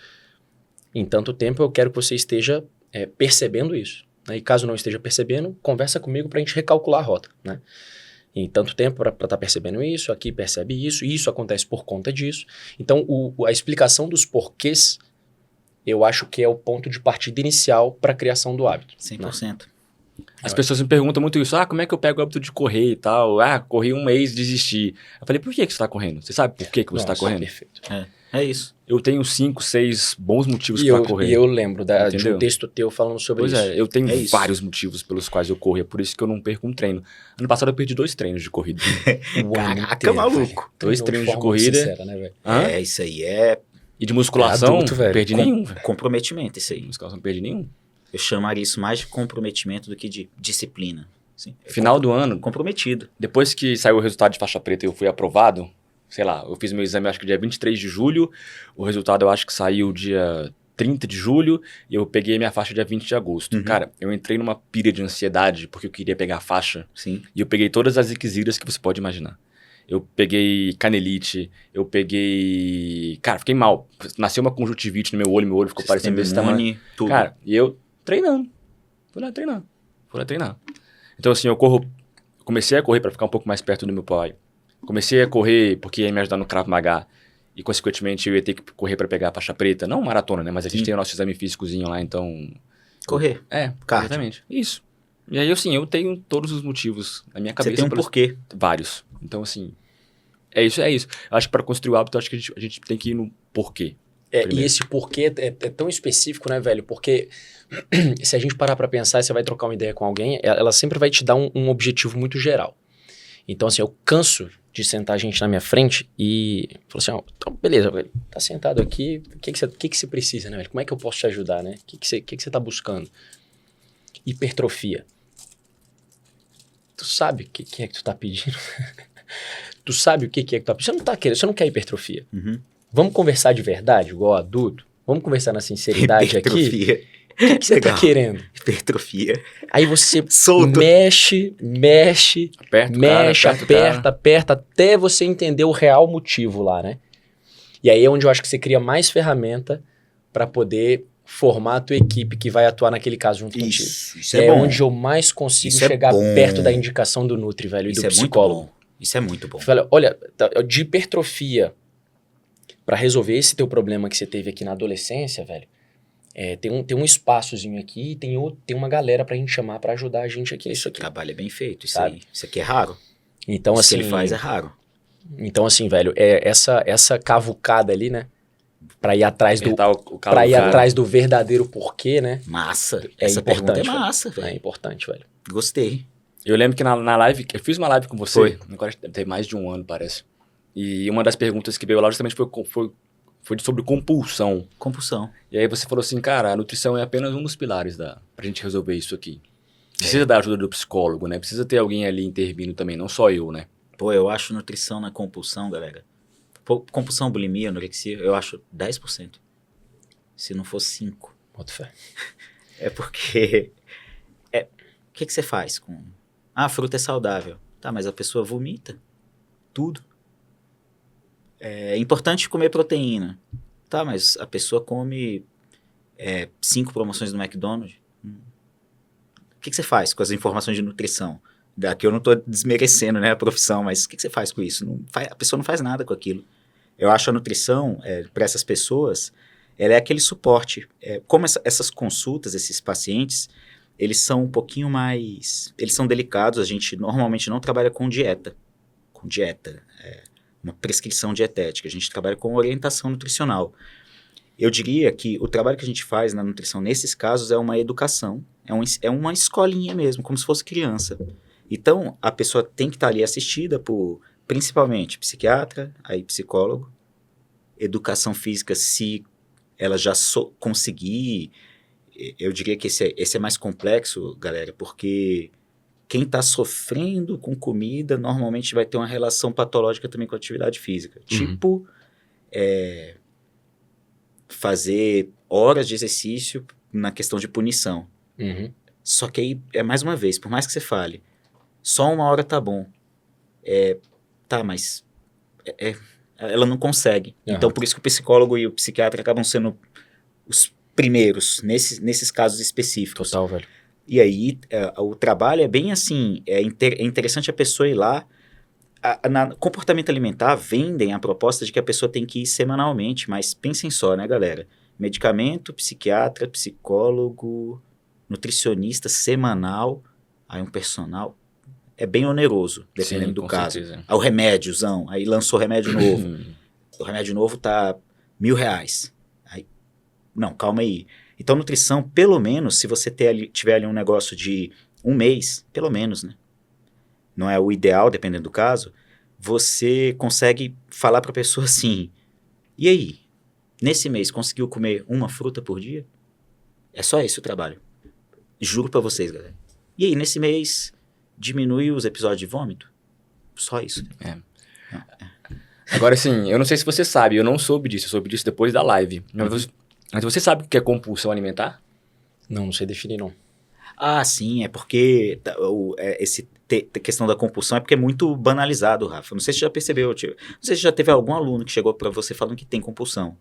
em tanto tempo eu quero que você esteja percebendo isso. Né? E caso não esteja percebendo, conversa comigo para a gente recalcular a rota, né? Em tanto tempo para estar percebendo isso, aqui percebe isso acontece por conta disso. Então, a explicação dos porquês, eu acho que é o ponto de partida inicial para a criação do hábito. 100%. Né? As pessoas me perguntam muito isso. Como é que eu pego o hábito de correr e tal? Corri um mês, desisti. Eu falei, por que você está correndo? Você sabe por que você está correndo? Perfeito. É isso. Eu tenho 5, 6 bons motivos para correr. E eu lembro de um texto teu falando sobre isso. Pois eu tenho vários motivos pelos quais eu corro. É por isso que eu não perco um treino. Ano passado eu perdi 2 treinos de corrida. Caraca, maluco. 2 treinos de corrida. Sincera, né, velho? Isso aí E de musculação, adulto, velho. perdi nenhum. Velho. Comprometimento, isso aí. De musculação, perdi nenhum. Eu chamaria isso mais de comprometimento do que de disciplina. Assim, Final do ano, comprometido. depois que saiu o resultado de faixa preta e eu fui aprovado, sei lá, eu fiz meu exame acho que dia 23 de julho, o resultado eu acho que saiu dia 30 de julho e eu peguei minha faixa dia 20 de agosto. Cara, eu entrei numa pilha de ansiedade porque eu queria pegar a faixa. Sim. E eu peguei todas as iquisiras que você pode imaginar. Eu peguei canelite, eu peguei... Cara, fiquei mal. Nasceu uma conjuntivite no meu olho ficou parecendo desse tamanho. Tudo. Cara, e eu treinando. Fui lá treinar. Então, assim, comecei a correr para ficar um pouco mais perto do meu pai. Comecei a correr porque ia me ajudar no Krav Maga. E, consequentemente, eu ia ter que correr para pegar a faixa preta. Não maratona, né? Mas a gente tem o nosso exame físicozinho lá, então... Correr. Cardio. Exatamente. Isso. E aí, assim, eu tenho todos os motivos na minha cabeça. Você tem um porquê. Vários. Então, assim, é isso. Eu acho que para construir o hábito, acho que a gente tem que ir no porquê. E esse porquê é tão específico, né, velho? Porque se a gente parar pra pensar e você vai trocar uma ideia com alguém, ela sempre vai te dar um objetivo muito geral. Então, assim, eu canso de sentar a gente na minha frente e falar assim, ó, então, beleza, velho, tá sentado aqui, o que você precisa, né, velho? Como é que eu posso te ajudar, né? O que você tá buscando? Hipertrofia. Tu sabe o que é que tu tá pedindo? Tu sabe o que é que tu tá pedindo? Você não tá querendo, você não quer hipertrofia. Uhum. Vamos conversar de verdade, igual adulto? Vamos conversar na sinceridade aqui? Hipertrofia. O que você tá querendo? Hipertrofia. Aí você Solto. mexe, aperta, até você entender o real motivo lá, né? E aí é onde eu acho que você cria mais ferramenta para poder formar a tua equipe que vai atuar naquele caso junto contigo. Isso é bom. Onde eu mais consigo Isso é chegar bom. perto da indicação do Nutri, velho, e Isso do é psicólogo. muito bom. Isso é muito bom. Fala, olha, de hipertrofia para resolver esse teu problema que você teve aqui na adolescência, velho, tem um espaçozinho aqui e tem uma galera pra gente chamar pra ajudar a gente aqui nisso Esse aqui. trabalho é bem feito, isso Sabe? aí. Isso aqui é raro. Então, Isso assim, que ele faz é raro. Então, assim, velho, essa cavucada ali, né? Pra ir atrás do, Apertar o calo pra do ir cara. atrás do verdadeiro porquê, né? Massa. É Essa pergunta é importante, massa, É velho. importante, velho. Gostei. Eu lembro que na live, eu fiz uma live com você, Foi. agora tem mais de um ano, parece. E uma das perguntas que veio lá justamente foi sobre compulsão. Compulsão. E aí você falou assim, cara, a nutrição é apenas um dos pilares pra gente resolver isso aqui. Precisa da ajuda do psicólogo, né? Precisa ter alguém ali intervindo também, não só eu, né? Pô, eu acho nutrição na compulsão, galera. Pô, compulsão, bulimia, anorexia, eu acho 10%. Se não for 5%. Bota fé. É porque... O que você faz com... Ah, a fruta é saudável. Tá, mas a pessoa vomita. Tudo. É importante comer proteína. Tá, mas a pessoa come 5 promoções do McDonald's. O que você faz com as informações de nutrição? Daqui eu não tô desmerecendo, né, a profissão, mas o que você faz com isso? A pessoa não faz nada com aquilo. Eu acho a nutrição, para essas pessoas, ela é aquele suporte. Como essas consultas, esses pacientes, eles são um pouquinho mais... Eles são delicados, a gente normalmente não trabalha com dieta. Uma prescrição dietética. A gente trabalha com orientação nutricional. Eu diria que o trabalho que a gente faz na nutrição, nesses casos, é uma educação. É uma escolinha mesmo, como se fosse criança. Então, a pessoa tem que estar ali assistida por, principalmente, psiquiatra, aí psicólogo, educação física, se ela já conseguir... Eu diria que esse é mais complexo, galera, porque quem está sofrendo com comida normalmente vai ter uma relação patológica também com a atividade física. Tipo, fazer horas de exercício na questão de punição. Uhum. Só que aí, mais uma vez, por mais que você fale, só 1 hora tá bom. Tá, mas ela não consegue. Uhum. Então, por isso que o psicólogo e o psiquiatra acabam sendo os primeiros, nesses casos específicos. Total, velho. E aí, o trabalho é bem assim, é interessante a pessoa ir lá. Na comportamento alimentar, vendem a proposta de que a pessoa tem que ir semanalmente, mas pensem só, né, galera? Medicamento, psiquiatra, psicólogo, nutricionista semanal, aí um personal, é bem oneroso, dependendo do caso. Certeza. Aí o remédiozão, aí lançou remédio novo. O remédio novo tá R$1.000. Aí, não, calma aí. Então, nutrição, pelo menos, se você tiver ali um negócio de 1 mês, pelo menos, né? Não é o ideal, dependendo do caso, você consegue falar para a pessoa assim, e aí, nesse mês conseguiu comer 1 fruta por dia? É só esse o trabalho. Juro para vocês, galera. E aí, nesse mês, diminui os episódios de vômito? Só isso. Agora, assim, eu não sei se você sabe, eu não soube disso, eu soube disso depois da live. Mas você sabe o que é compulsão alimentar? Não sei definir, não. Ah, sim, é porque questão da compulsão é porque é muito banalizado, Rafa. Não sei se você já percebeu, não sei se já teve algum aluno que chegou para você falando que tem compulsão.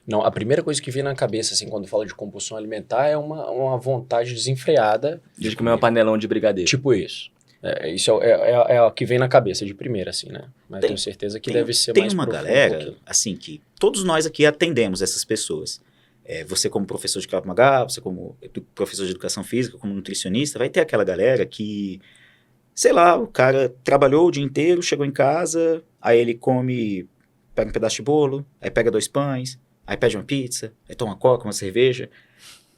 Não, a primeira coisa que vem na cabeça, assim, quando fala de compulsão alimentar é uma vontade desenfreada. De comer uma panelão de brigadeiro. Tipo isso. Isso é o que vem na cabeça de primeira, assim, né? Mas tenho certeza que deve ser mais uma profundo galera, assim, que todos nós aqui atendemos essas pessoas. Você como professor de Krav Maga, você como professor de educação física, como nutricionista, vai ter aquela galera que, sei lá, o cara trabalhou o dia inteiro, chegou em casa, aí ele pega um pedaço de bolo, aí pega 2 pães, aí pede uma pizza, aí toma uma coca, uma cerveja,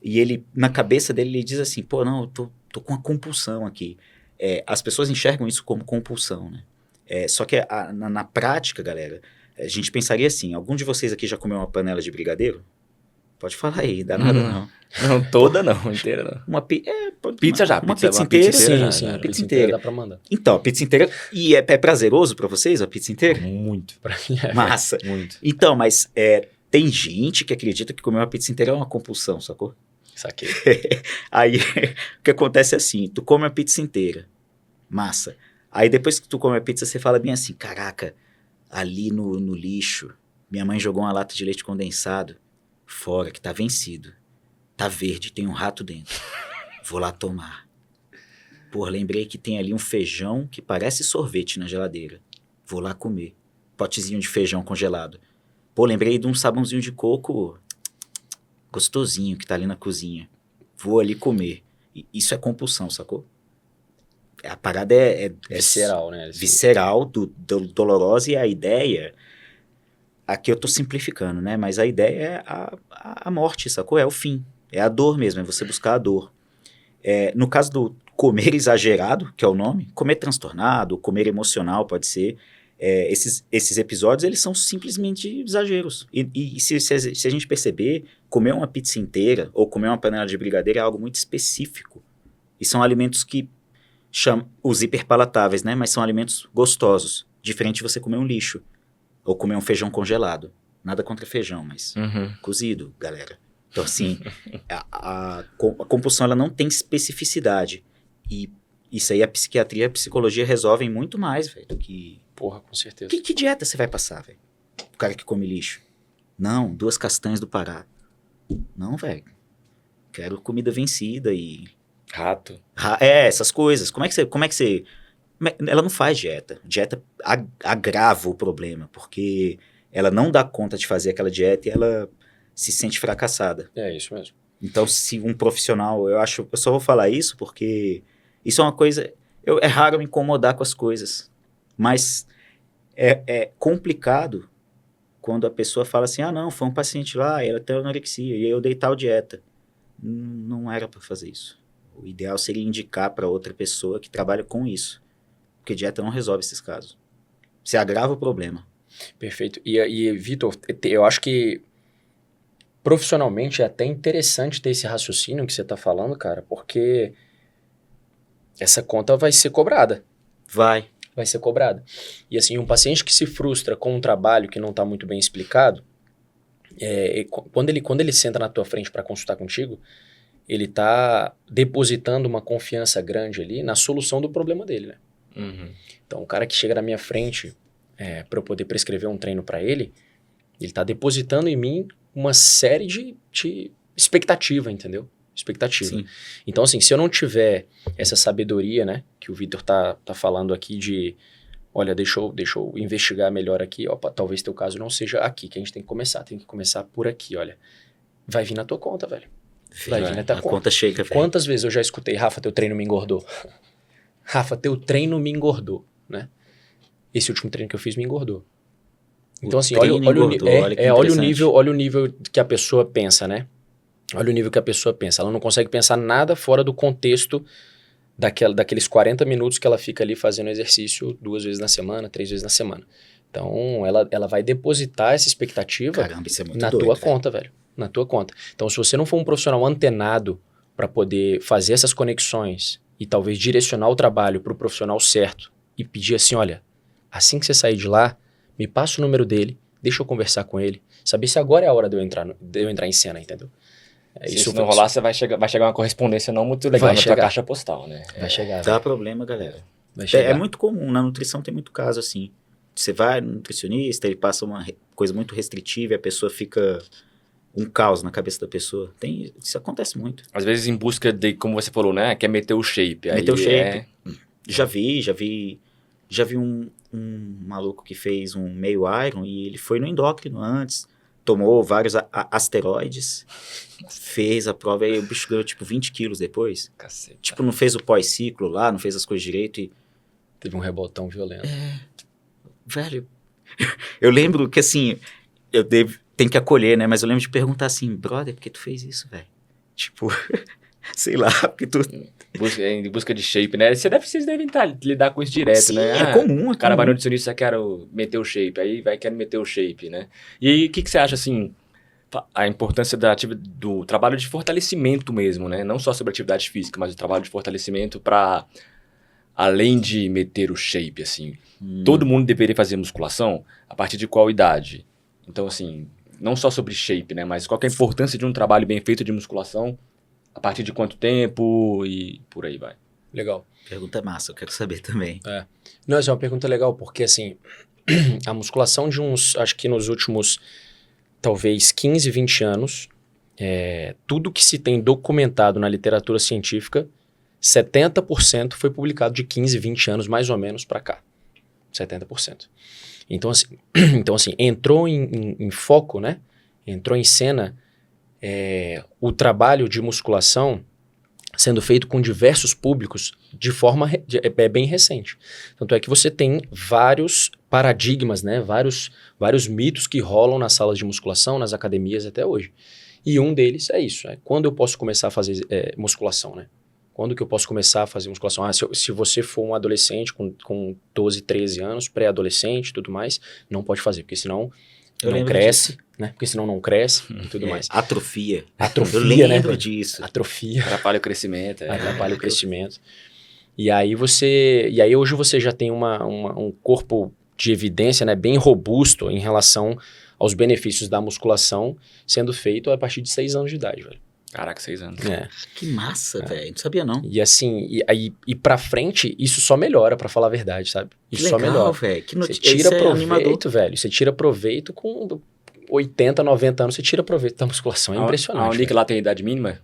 e ele, na cabeça dele, ele diz assim, pô, não, eu tô com uma compulsão aqui. as pessoas enxergam isso como compulsão, né? Só que na prática, galera, a gente pensaria assim, algum de vocês aqui já comeu uma panela de brigadeiro? Pode falar aí, dá nada não. Não, toda não, inteira não. Pizza já, uma pizza pizza inteira. Sim, Uma a pizza inteira. dá pra mandar. Então, a pizza inteira. E é prazeroso pra vocês a pizza inteira? Muito. Pra mim é. Massa. Muito. Então, mas tem gente que acredita que comer uma pizza inteira é uma compulsão, sacou? Saquei. Aí, o que acontece é assim, tu come a pizza inteira, massa. Aí depois que tu come a pizza, você fala bem assim, caraca, ali no lixo, minha mãe jogou uma lata de leite condensado fora, que tá vencido. Tá verde, tem um rato dentro. Vou lá tomar. Pô, lembrei que tem ali um feijão que parece sorvete na geladeira. Vou lá comer. Potezinho de feijão congelado. Pô, lembrei de um sabãozinho de coco gostosinho que tá ali na cozinha. Vou ali comer. Isso é compulsão, sacou? A parada é Visceral, né? visceral, dolorosa, e a ideia... Aqui eu tô simplificando, né? Mas a ideia é a morte, sacou? É o fim. É a dor mesmo, é você buscar a dor. No caso do comer exagerado, que é o nome, comer transtornado, comer emocional pode ser, esses episódios, eles são simplesmente exageros. E se a gente perceber, comer uma pizza inteira ou comer uma panela de brigadeiro é algo muito específico. E são alimentos que chamam os hiperpalatáveis, né? Mas são alimentos gostosos. Diferente de você comer um lixo. Ou comer um feijão congelado. Nada contra feijão, mas cozido, galera. Então, assim, a compulsão, ela não tem especificidade. E isso aí a psiquiatria e a psicologia resolvem muito mais, velho, do que... Porra, com certeza. Que dieta você vai passar, velho? O cara que come lixo. Não, 2 castanhas do Pará. Não, velho. Quero comida vencida e... Rato. Essas coisas. Como é que você... Ela não faz dieta. Dieta agrava o problema, porque ela não dá conta de fazer aquela dieta e ela se sente fracassada. É isso mesmo. Então, se um profissional... Eu só vou falar isso porque isso é uma coisa... É raro me incomodar com as coisas, mas é complicado quando a pessoa fala assim, não, foi um paciente lá, ela tem anorexia, e eu dei tal dieta. Não era para fazer isso. O ideal seria indicar para outra pessoa que trabalha com isso. Porque dieta não resolve esses casos. Você agrava o problema. Perfeito. E Vitor, eu acho que profissionalmente é até interessante ter esse raciocínio que você está falando, cara, porque essa conta vai ser cobrada. Vai ser cobrada. E assim, um paciente que se frustra com um trabalho que não está muito bem explicado, quando ele senta na tua frente para consultar contigo, ele está depositando uma confiança grande ali na solução do problema dele, né? Então, o cara que chega na minha frente para eu poder prescrever um treino para ele está depositando em mim uma série de expectativa, entendeu? Expectativa. Sim. Então, assim, se eu não tiver essa sabedoria, né, que o Vitor tá falando aqui de, olha, deixa eu investigar melhor aqui, opa, talvez teu caso não seja aqui que a gente tem que começar por aqui, olha. Vai vir na tua conta, velho. Vai vir na tua conta. A conta chega, velho. Quantas vezes eu já escutei, Rafa, teu treino me engordou? Rafa, teu treino me engordou, né? Esse último treino que eu fiz me engordou. Então, assim, olha o nível que a pessoa pensa, né? Olha o nível que a pessoa pensa. Ela não consegue pensar nada fora do contexto daqueles 40 minutos que ela fica ali fazendo exercício 2 vezes na semana, 3 vezes na semana. Então, ela vai depositar essa expectativa na tua conta, velho. Na tua conta. Então, se você não for um profissional antenado para poder fazer essas conexões e talvez direcionar o trabalho para o profissional certo e pedir assim, olha, assim que você sair de lá, me passa o número dele, deixa eu conversar com ele, saber se agora é a hora de eu entrar em cena, entendeu? Se não rolar, vai chegar uma correspondência não muito legal na tua caixa postal, né? Vai chegar. Dá problema, galera. Vai chegar. É muito comum, na nutrição tem muito caso assim. Você vai no nutricionista, ele passa uma coisa muito restritiva e a pessoa fica um caos na cabeça da pessoa. Isso acontece muito. Às vezes em busca de, como você falou, né? Quer meter o shape. Meter o shape. Já vi um maluco que fez um meio Iron e ele foi no endócrino antes, tomou vários asteroides, fez a prova e o bicho ganhou tipo 20 quilos depois. Caceta. Tipo, não fez o pós-ciclo lá, não fez as coisas direito e... Teve um rebotão violento. Velho, eu lembro que assim, tem que acolher, né? Mas eu lembro de perguntar assim, brother, por que tu fez isso, velho? Tipo, Sei lá, porque tu... Em busca de shape, né? Vocês devem lidar com isso direto, Sim, né? é comum, O cara vai no nutricionista, quero meter o shape, aí quer meter o shape, né? E aí, o que você acha, assim, a importância do trabalho de fortalecimento mesmo, né? Não só sobre atividade física, mas o trabalho de fortalecimento para, além de meter o shape, assim. Todo mundo deveria fazer musculação a partir de qual idade? Então, assim, não só sobre shape, né? Mas qual que é a importância de um trabalho bem feito de musculação, a partir de quanto tempo e por aí vai. Legal. Pergunta massa, eu quero saber também. Não, essa é uma pergunta legal, porque assim, a musculação de acho que nos últimos, talvez 15, 20 anos, tudo que se tem documentado na literatura científica, 70% foi publicado de 15, 20 anos, mais ou menos, para cá. 70%. Então, assim, entrou em foco, né? Entrou em cena o trabalho de musculação sendo feito com diversos públicos de forma bem recente. Tanto é que você tem vários paradigmas, né? Vários mitos que rolam nas salas de musculação, nas academias até hoje. E um deles é isso, quando eu posso começar a fazer musculação, né? Quando que eu posso começar a fazer musculação? Se você for um adolescente com 12, 13 anos, pré-adolescente e tudo mais, não pode fazer, porque senão não cresce, né? Porque senão não cresce e tudo mais. Atrofia. Atrofia, eu lembro né? disso. Atrofia. Atrapalha o crescimento. Atrapalha o crescimento. E aí hoje você já tem um corpo de evidência, né, bem robusto em relação aos benefícios da musculação sendo feito a partir de 6 anos de idade, velho. Caraca, 6 anos. Que massa, velho. Não sabia, não. E assim, e pra frente, isso só melhora, pra falar a verdade, sabe? Isso só melhora. Velho. Você tira proveito, velho. Você tira proveito com 80, 90 anos, você tira proveito da musculação. É impressionante. A Unic lá tem idade mínima?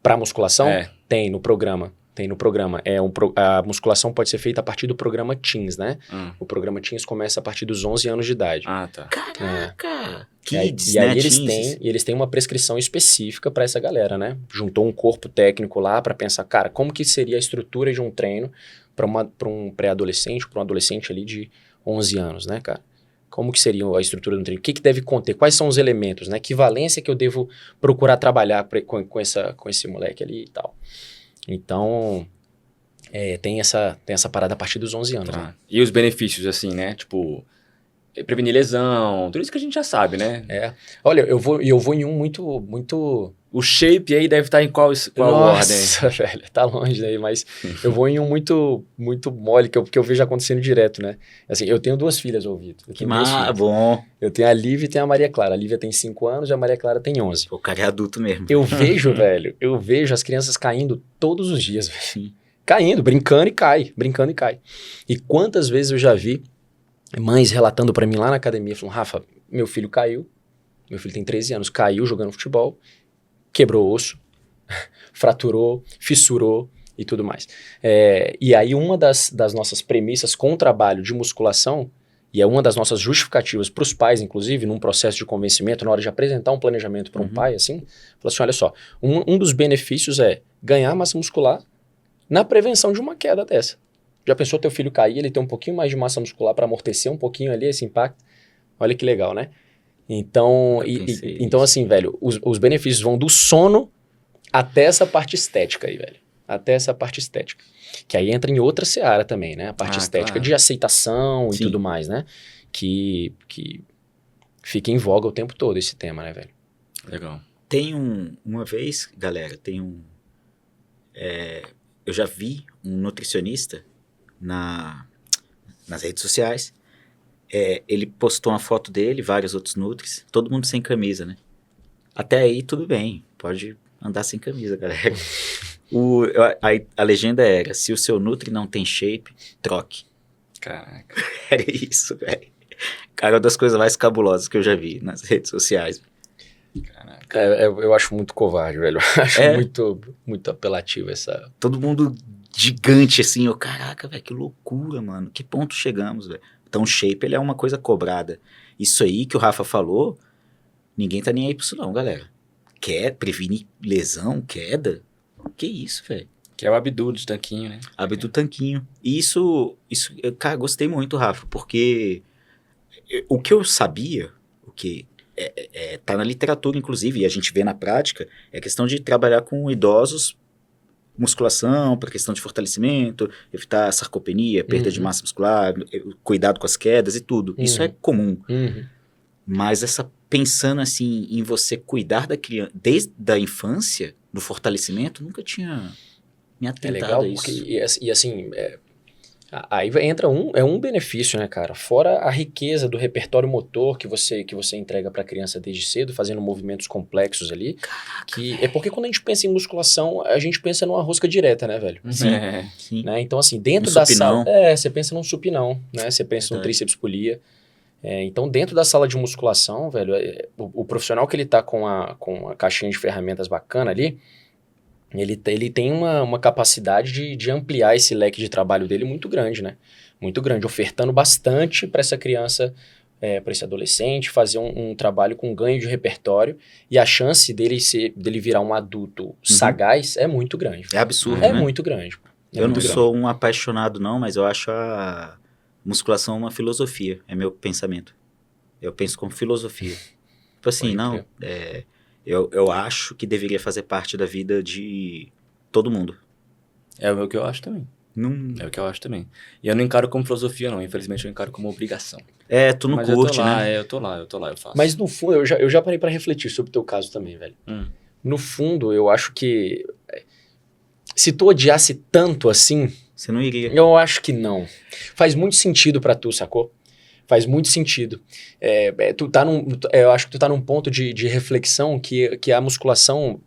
Pra musculação? Tem no programa. A musculação pode ser feita a partir do programa Teens, né? O programa Teens começa a partir dos 11 anos de idade. Ah, tá. Caraca! Kids, né? E eles têm uma prescrição específica para essa galera, né? Juntou um corpo técnico lá para pensar, cara, como que seria a estrutura de um treino para um pré-adolescente, para um adolescente ali de 11 anos, né, cara? Como que seria a estrutura do treino? O que deve conter? Quais são os elementos, né? Que valência que eu devo procurar trabalhar com esse moleque ali e tal. Então, tem essa parada a partir dos 11 anos. Tá. Né? E os benefícios, assim, né? Tipo, prevenir lesão, tudo isso que a gente já sabe, né? Olha, eu vou em um muito... O shape aí deve estar em qual ordem? Nossa, velho, tá longe aí, mas eu vou em um muito mole, que eu vejo acontecendo direto, né? Assim, eu tenho 2 filhas, Vitor. Que bom. Eu tenho a Lívia e tenho a Maria Clara. A Lívia tem 5 anos e a Maria Clara tem 11. O cara é adulto mesmo. Eu vejo as crianças caindo todos os dias, velho. Sim. Caindo, brincando e cai. E quantas vezes eu já vi mães relatando pra mim lá na academia, falando, Rafa, meu filho caiu, meu filho tem 13 anos, caiu jogando futebol, quebrou osso, fraturou, fissurou e tudo mais. E aí uma das nossas premissas com o trabalho de musculação, e é uma das nossas justificativas para os pais, inclusive, num processo de convencimento, na hora de apresentar um planejamento para um pai, assim, fala assim, olha só, um dos benefícios é ganhar massa muscular na prevenção de uma queda dessa. Já pensou teu filho cair, ele ter um pouquinho mais de massa muscular para amortecer um pouquinho ali esse impacto? Olha que legal, né? Então, então assim, velho, os benefícios vão do sono até essa parte estética aí, velho. Até essa parte estética. Que aí entra em outra seara também, né? A parte estética de aceitação e tudo mais, né? Que fica em voga o tempo todo esse tema, né, velho? Legal. Tem uma vez, galera, eu já vi um nutricionista nas redes sociais. Ele postou uma foto dele, vários outros nutris, todo mundo sem camisa, né? Até aí tudo bem, pode andar sem camisa, galera. A legenda era, se o seu nutri não tem shape, troque. Caraca. Era isso, velho. Cara, uma das coisas mais cabulosas que eu já vi nas redes sociais. Caraca. Eu acho muito covarde, velho. Eu acho muito apelativo essa... Todo mundo gigante, assim. Caraca, velho, que loucura, mano. Que ponto chegamos, velho. Então, o shape, ele é uma coisa cobrada. Isso aí que o Rafa falou, ninguém tá nem aí pra isso não, galera. Previne lesão, queda? Que isso, velho? Que é o abdu de tanquinho, né? Abdu tanquinho. E isso, cara, gostei muito, Rafa, porque o que eu sabia, o que tá na literatura, inclusive, e a gente vê na prática, é a questão de trabalhar com idosos musculação para questão de fortalecimento, evitar sarcopenia, perda de massa muscular, cuidado com as quedas e tudo. Isso é comum. Mas pensando assim em você cuidar da criança desde a infância, do fortalecimento, nunca tinha me atentado legal, a isso. Porque, e assim, aí entra um benefício, né, cara? Fora a riqueza do repertório motor que você entrega pra criança desde cedo, fazendo movimentos complexos ali. É porque quando a gente pensa em musculação, a gente pensa numa rosca direta, né, velho? Sim. Né? Então, assim, dentro Um da supinão. sala... você pensa num supinão, né? Você pensa num tríceps polia. Então, dentro da sala de musculação, velho, o profissional que ele tá com a caixinha de ferramentas bacana ali, ele tem uma capacidade de ampliar esse leque de trabalho dele muito grande, né? Muito grande, ofertando bastante para essa criança, para esse adolescente, fazer um trabalho com ganho de repertório, e a chance dele virar um adulto sagaz é muito grande. É absurdo, É né? muito grande. Eu não sou um apaixonado não, mas eu acho a musculação uma filosofia, é meu pensamento. Eu penso como filosofia. Tipo assim, eu acho que deveria fazer parte da vida de todo mundo. É o que eu acho também. É o que eu acho também. E eu não encaro como filosofia, não. Infelizmente, eu encaro como obrigação. Tu não Mas curte, eu tô lá, né? eu tô lá, eu faço. Mas no fundo, eu já parei para refletir sobre o teu caso também, velho. No fundo, eu acho que se tu odiasse tanto assim... Você não iria. Eu acho que não. Faz muito sentido pra tu, sacou? Faz muito sentido. Eu acho que tu tá num ponto de reflexão que a musculação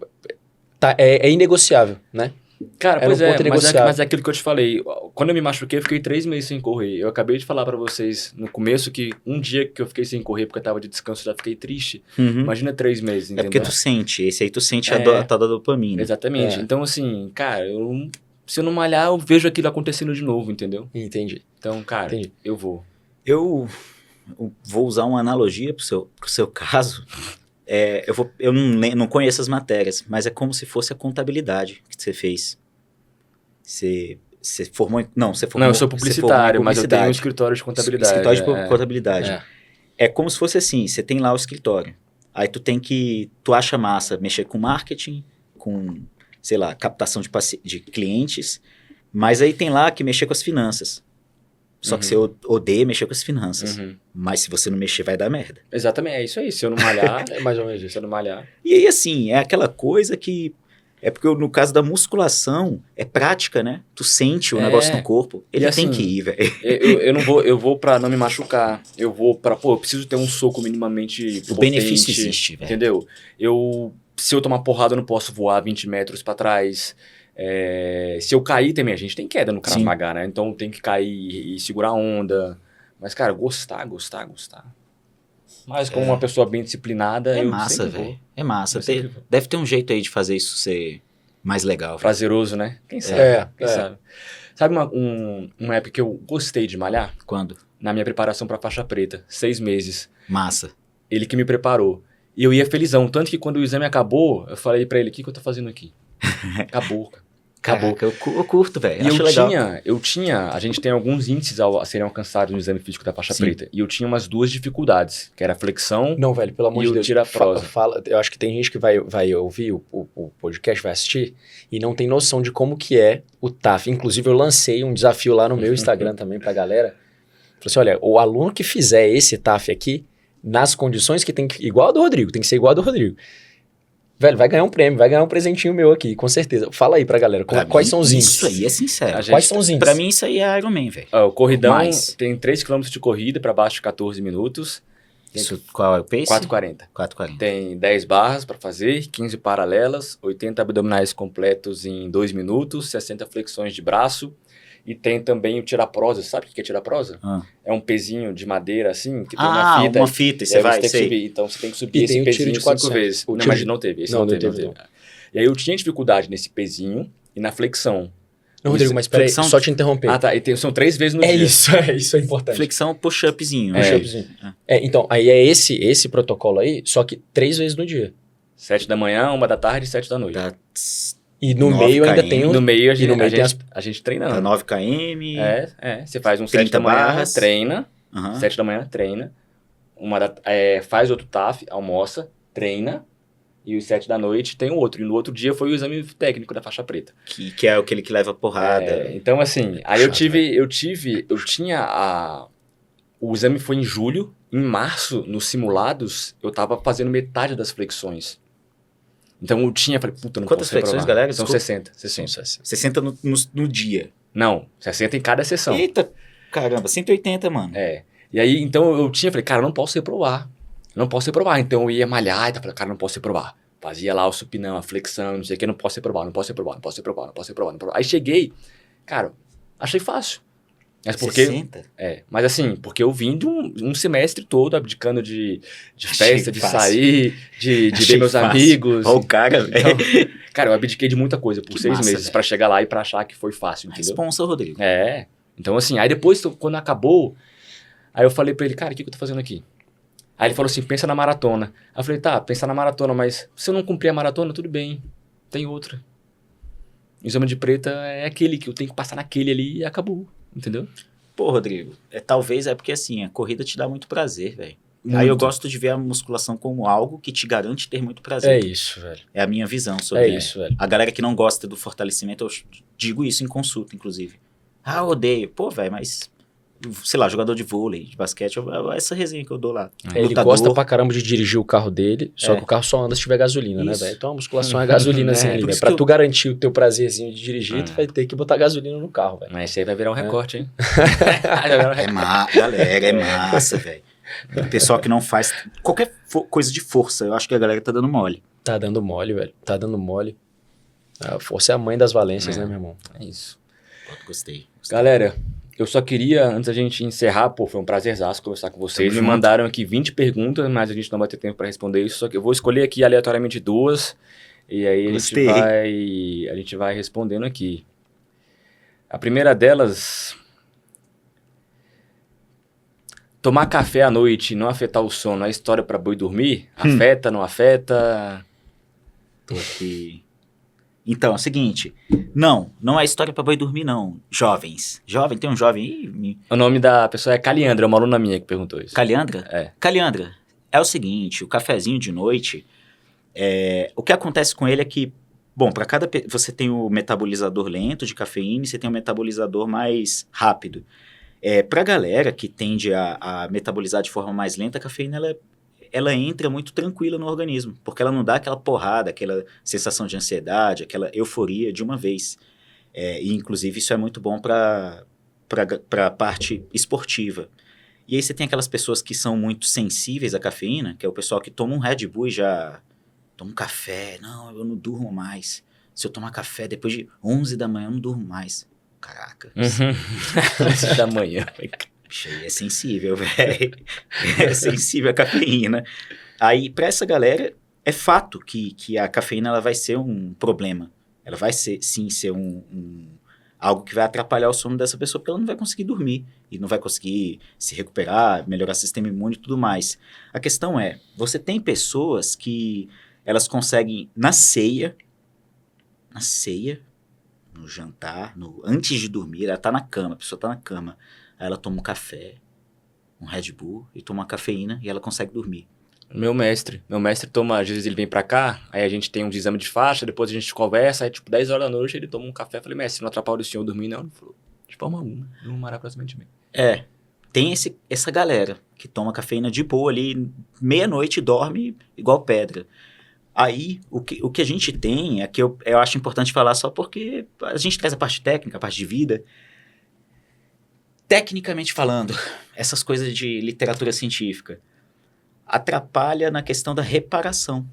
é inegociável, né? Cara, pois um ponto inegociável. mas é aquilo que eu te falei. Quando eu me machuquei, eu fiquei 3 meses sem correr. Eu acabei de falar pra vocês no começo que um dia que eu fiquei sem correr porque eu tava de descanso, já fiquei triste. Imagina 3 meses, entendeu? É porque tu sente. Esse aí tu sente a tal da dopamina. Exatamente. Então, assim, cara, se eu não malhar, eu vejo aquilo acontecendo de novo, entendeu? Entendi. Então, cara, eu vou. Eu vou usar uma analogia pro seu caso. Eu não conheço as matérias, mas é como se fosse a contabilidade que você fez. Você formou em... Não, você formou... Não, eu sou publicitário, mas eu tenho um escritório de contabilidade. Escritório de contabilidade. É como se fosse assim, você tem lá o escritório. Aí tu acha massa mexer com marketing, com, sei lá, captação de clientes, mas aí tem lá que mexer com as finanças. Só que você odeia mexer com as finanças. Mas se você não mexer, vai dar merda. Exatamente, é isso aí. Se eu não malhar, é mais ou menos isso. Se eu não malhar... E aí, assim, é aquela coisa que... É porque no caso da musculação, é prática, né? Tu sente o negócio no corpo. Ele assim, tem que ir, velho. Eu vou pra não me machucar. Eu vou pra... eu preciso ter um soco minimamente potente. O benefício existe, velho. Entendeu? Se eu tomar porrada, eu não posso voar 20 metros pra trás. Se eu cair também, a gente tem queda no Krav Maga, né? Então tem que cair e segurar a onda. Mas, cara, gostar. Mas como uma pessoa bem disciplinada, É massa, velho. É massa. Deve ter um jeito aí de fazer isso ser mais legal. Prazeroso, né? Quem sabe? Quem sabe? Sabe uma época que eu gostei de malhar? Quando? Na minha preparação pra faixa preta. 6 meses. Massa. Ele que me preparou. E eu ia felizão. Tanto que quando o exame acabou, eu falei pra ele, o que eu tô fazendo aqui? Acabou. Caraca, eu curto, velho. E a gente tem alguns índices a serem alcançados no exame físico da faixa preta. E eu tinha umas 2 dificuldades, que era a flexão. Não, velho, pelo amor de Deus. Tiraprosa. Eu acho que tem gente que vai ouvir o podcast, vai assistir, e não tem noção de como que é o TAF. Inclusive, eu lancei um desafio lá no meu Instagram também pra galera. Falei assim, olha, o aluno que fizer esse TAF aqui, nas condições que tem que... Igual a do Rodrigo, tem que ser igual a do Rodrigo. Velho, vai ganhar um prêmio, vai ganhar um presentinho meu aqui, com certeza. Fala aí pra galera, quais são os índices? Isso aí é sincero. Quais são os índices? Pra mim, isso aí é Iron Man, velho. O corridão tem 3 km de corrida pra baixo de 14 minutos. Qual é o pace? 4,40. 4,40. Tem 10 barras pra fazer, 15 paralelas, 80 abdominais completos em 2 minutos, 60 flexões de braço. E tem também o tiraprosa. Sabe o que é tiraprosa? É um pezinho de madeira assim, que tem uma fita. Uma fita, e você vai, subir. Então você tem que subir esse pezinho de 5 vezes. Não, mas não teve. Esse não teve. E aí eu tinha dificuldade nesse pezinho e na flexão. Não, Rodrigo, mas peraí, só te interromper. Ah, tá. São 3 vezes no dia. Isso é importante. Flexão, push-upzinho. Então, aí é esse protocolo aí, só que 3 vezes no dia. 7 da manhã, 1 da tarde e 7 da noite. E no meio ainda tem No meio a gente treinando. 9 km. Você faz um 7 da manhã, barras. treina. 7 da manhã, treina. Faz outro TAF, almoça, treina. e os 7 da noite tem o outro. E no outro dia foi o exame técnico da faixa preta. Que é aquele que leva porrada. Então, assim, aí eu tinha o exame foi em julho, em março, nos simulados, eu tava fazendo metade das flexões. Então eu falei, puta, não Quantas posso reprovar. flexões, galera? São Desculpa. 60. 60 no dia. Não, 60 em cada sessão. Eita, caramba, 180, mano. E aí, então eu falei, cara, eu não posso reprovar. Então eu ia malhar e falei, cara, não posso reprovar. Fazia lá o supinão, a flexão, não sei o que, não posso reprovar. Aí cheguei, cara, achei fácil. Mas porque, 60? mas assim, porque eu vim de um semestre todo abdicando de festa, de fácil. sair, de ver meus fácil. amigos. Olha o cara, Então, cara, eu abdiquei de muita coisa por Que 6 massa, meses velho. pra chegar lá e pra achar que foi fácil, entendeu? Responsa, Rodrigo. Então assim, aí depois, quando acabou, aí eu falei pra ele, cara, o que eu tô fazendo aqui? Aí ele falou assim, pensa na maratona. Aí eu falei, tá, pensar na maratona, mas se eu não cumprir a maratona, tudo bem, tem outra. O exame de preta é aquele que eu tenho que passar naquele ali e acabou, entendeu? Pô, Rodrigo, talvez é porque assim, a corrida te dá muito prazer, velho. Aí eu gosto de ver a musculação como algo que te garante ter muito prazer. É isso, velho. É a minha visão sobre isso, velho. A galera que não gosta do fortalecimento, eu digo isso em consulta, inclusive. Ah, eu odeio. Pô, velho, mas... Sei lá, jogador de vôlei, de basquete, essa resenha que eu dou lá. Ele Lutador, gosta pra caramba de dirigir o carro dele, só que o carro só anda se tiver gasolina, né, Isso. velho? Então a musculação é gasolina, assim, ali, por velho. isso Pra que tu garantir o teu prazerzinho de dirigir, tu vai ter que botar gasolina no carro, velho. Mas isso aí vai virar um recorte, hein? Galera, é massa, velho. O pessoal que não faz qualquer coisa de força, eu acho que a galera tá dando mole. Tá dando mole, velho. Tá dando mole. A força é a mãe das valências, né, meu irmão? É isso. Gostei. Galera, eu só queria, antes da gente encerrar, pô, foi um prazerzaço conversar com vocês. Tamo Me junto. mandaram aqui 20 perguntas, mas a gente não vai ter tempo para responder isso. Só que eu vou escolher aqui aleatoriamente 2 e aí Gostei. a gente vai respondendo aqui. A primeira delas... Tomar café à noite e não afetar o sono é história para boi dormir? Afeta, não afeta? Tô aqui. Então, é o seguinte. Não é história pra boi dormir, não. Jovens. Tem um jovem aí? O nome da pessoa é Caliandra, é uma aluna minha que perguntou isso. Caliandra? É. Caliandra, é o seguinte, o cafezinho de noite, o que acontece com ele é que, bom, para você tem o metabolizador lento de cafeína e você tem o metabolizador mais rápido. Pra galera que tende a metabolizar de forma mais lenta, a cafeína, ela entra muito tranquila no organismo, porque ela não dá aquela porrada, aquela sensação de ansiedade, aquela euforia de uma vez. E, inclusive, isso é muito bom para a parte esportiva. E aí você tem aquelas pessoas que são muito sensíveis à cafeína, que é o pessoal que toma um Red Bull e já toma um café. Não, eu não durmo mais. Se eu tomar café depois de 11 da manhã, eu não durmo mais. Caraca. 11 da manhã. Puxa, aí é sensível, velho. É sensível à cafeína. Aí, pra essa galera, é fato que a cafeína ela vai ser um problema. Ela vai ser algo que vai atrapalhar o sono dessa pessoa, porque ela não vai conseguir dormir. E não vai conseguir se recuperar, melhorar o sistema imune e tudo mais. A questão é, você tem pessoas que elas conseguem, na ceia, no jantar, antes de dormir, ela tá na cama, a pessoa tá na cama. Aí ela toma um café, um Red Bull e toma uma cafeína e ela consegue dormir. Meu mestre toma, às vezes ele vem pra cá, aí a gente tem uns exames de faixa, depois a gente conversa, aí tipo 10 horas da noite ele toma um café, falei, mestre, não atrapalha o senhor dormir não? Ele falou, de forma alguma, durmo maravilhosamente bem. Tem essa galera que toma cafeína de boa ali, meia-noite e dorme igual pedra. Aí, o que a gente tem é que eu acho importante falar só porque a gente traz a parte técnica, a parte de vida. Tecnicamente falando, essas coisas de literatura científica atrapalha na questão da reparação.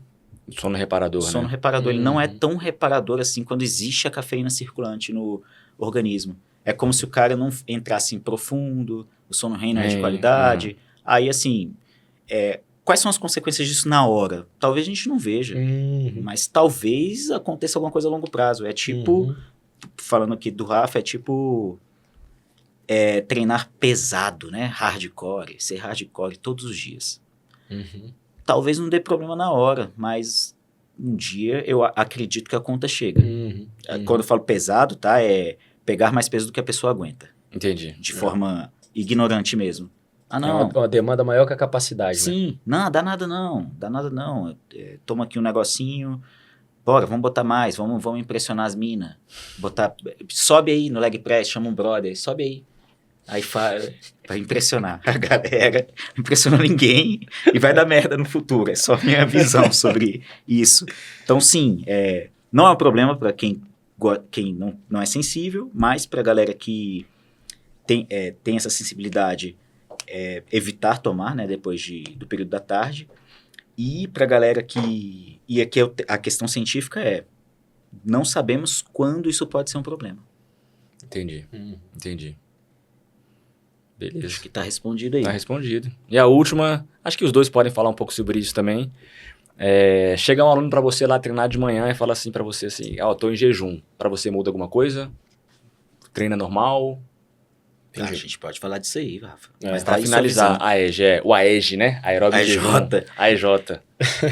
Sono reparador, O sono né? reparador, ele não é tão reparador assim quando existe a cafeína circulante no organismo. É como se o cara não entrasse em profundo, o sono REM não é de qualidade. Aí, assim, quais são as consequências disso na hora? Talvez a gente não veja, mas talvez aconteça alguma coisa a longo prazo. É tipo, falando aqui do Rafa, é tipo treinar pesado, né? Hardcore, ser hardcore todos os dias. Talvez não dê problema na hora, mas um dia eu acredito que a conta chega. Quando eu falo pesado, tá? É pegar mais peso do que a pessoa aguenta. Entendi. De forma ignorante mesmo. Ah, É não. uma demanda maior que a capacidade, né? Sim, não, dá nada não. Toma aqui um negocinho. Bora, vamos botar mais, vamos impressionar as minas. Sobe aí no leg press, chama um brother, sobe aí. Aí vai impressionar a galera, não impressionou ninguém e vai dar merda no futuro. É só minha visão sobre isso. Então, sim, não é um problema para quem não é sensível, mas para a galera que tem essa sensibilidade, evitar tomar, né, depois do período da tarde. E para a galera que... E aqui a questão científica não sabemos quando isso pode ser um problema. Entendi. Beleza. Acho que tá respondido aí. Tá respondido. E a última, acho que os dois podem falar um pouco sobre isso também. Chega um aluno pra você lá treinar de manhã e fala assim pra você assim, tô em jejum. Pra você muda alguma coisa? Treina normal? A gente pode falar disso aí, Rafa. Mas pra finalizar, a EG, o AEG, né? Aeróbico AEJ. jejum. AEJ.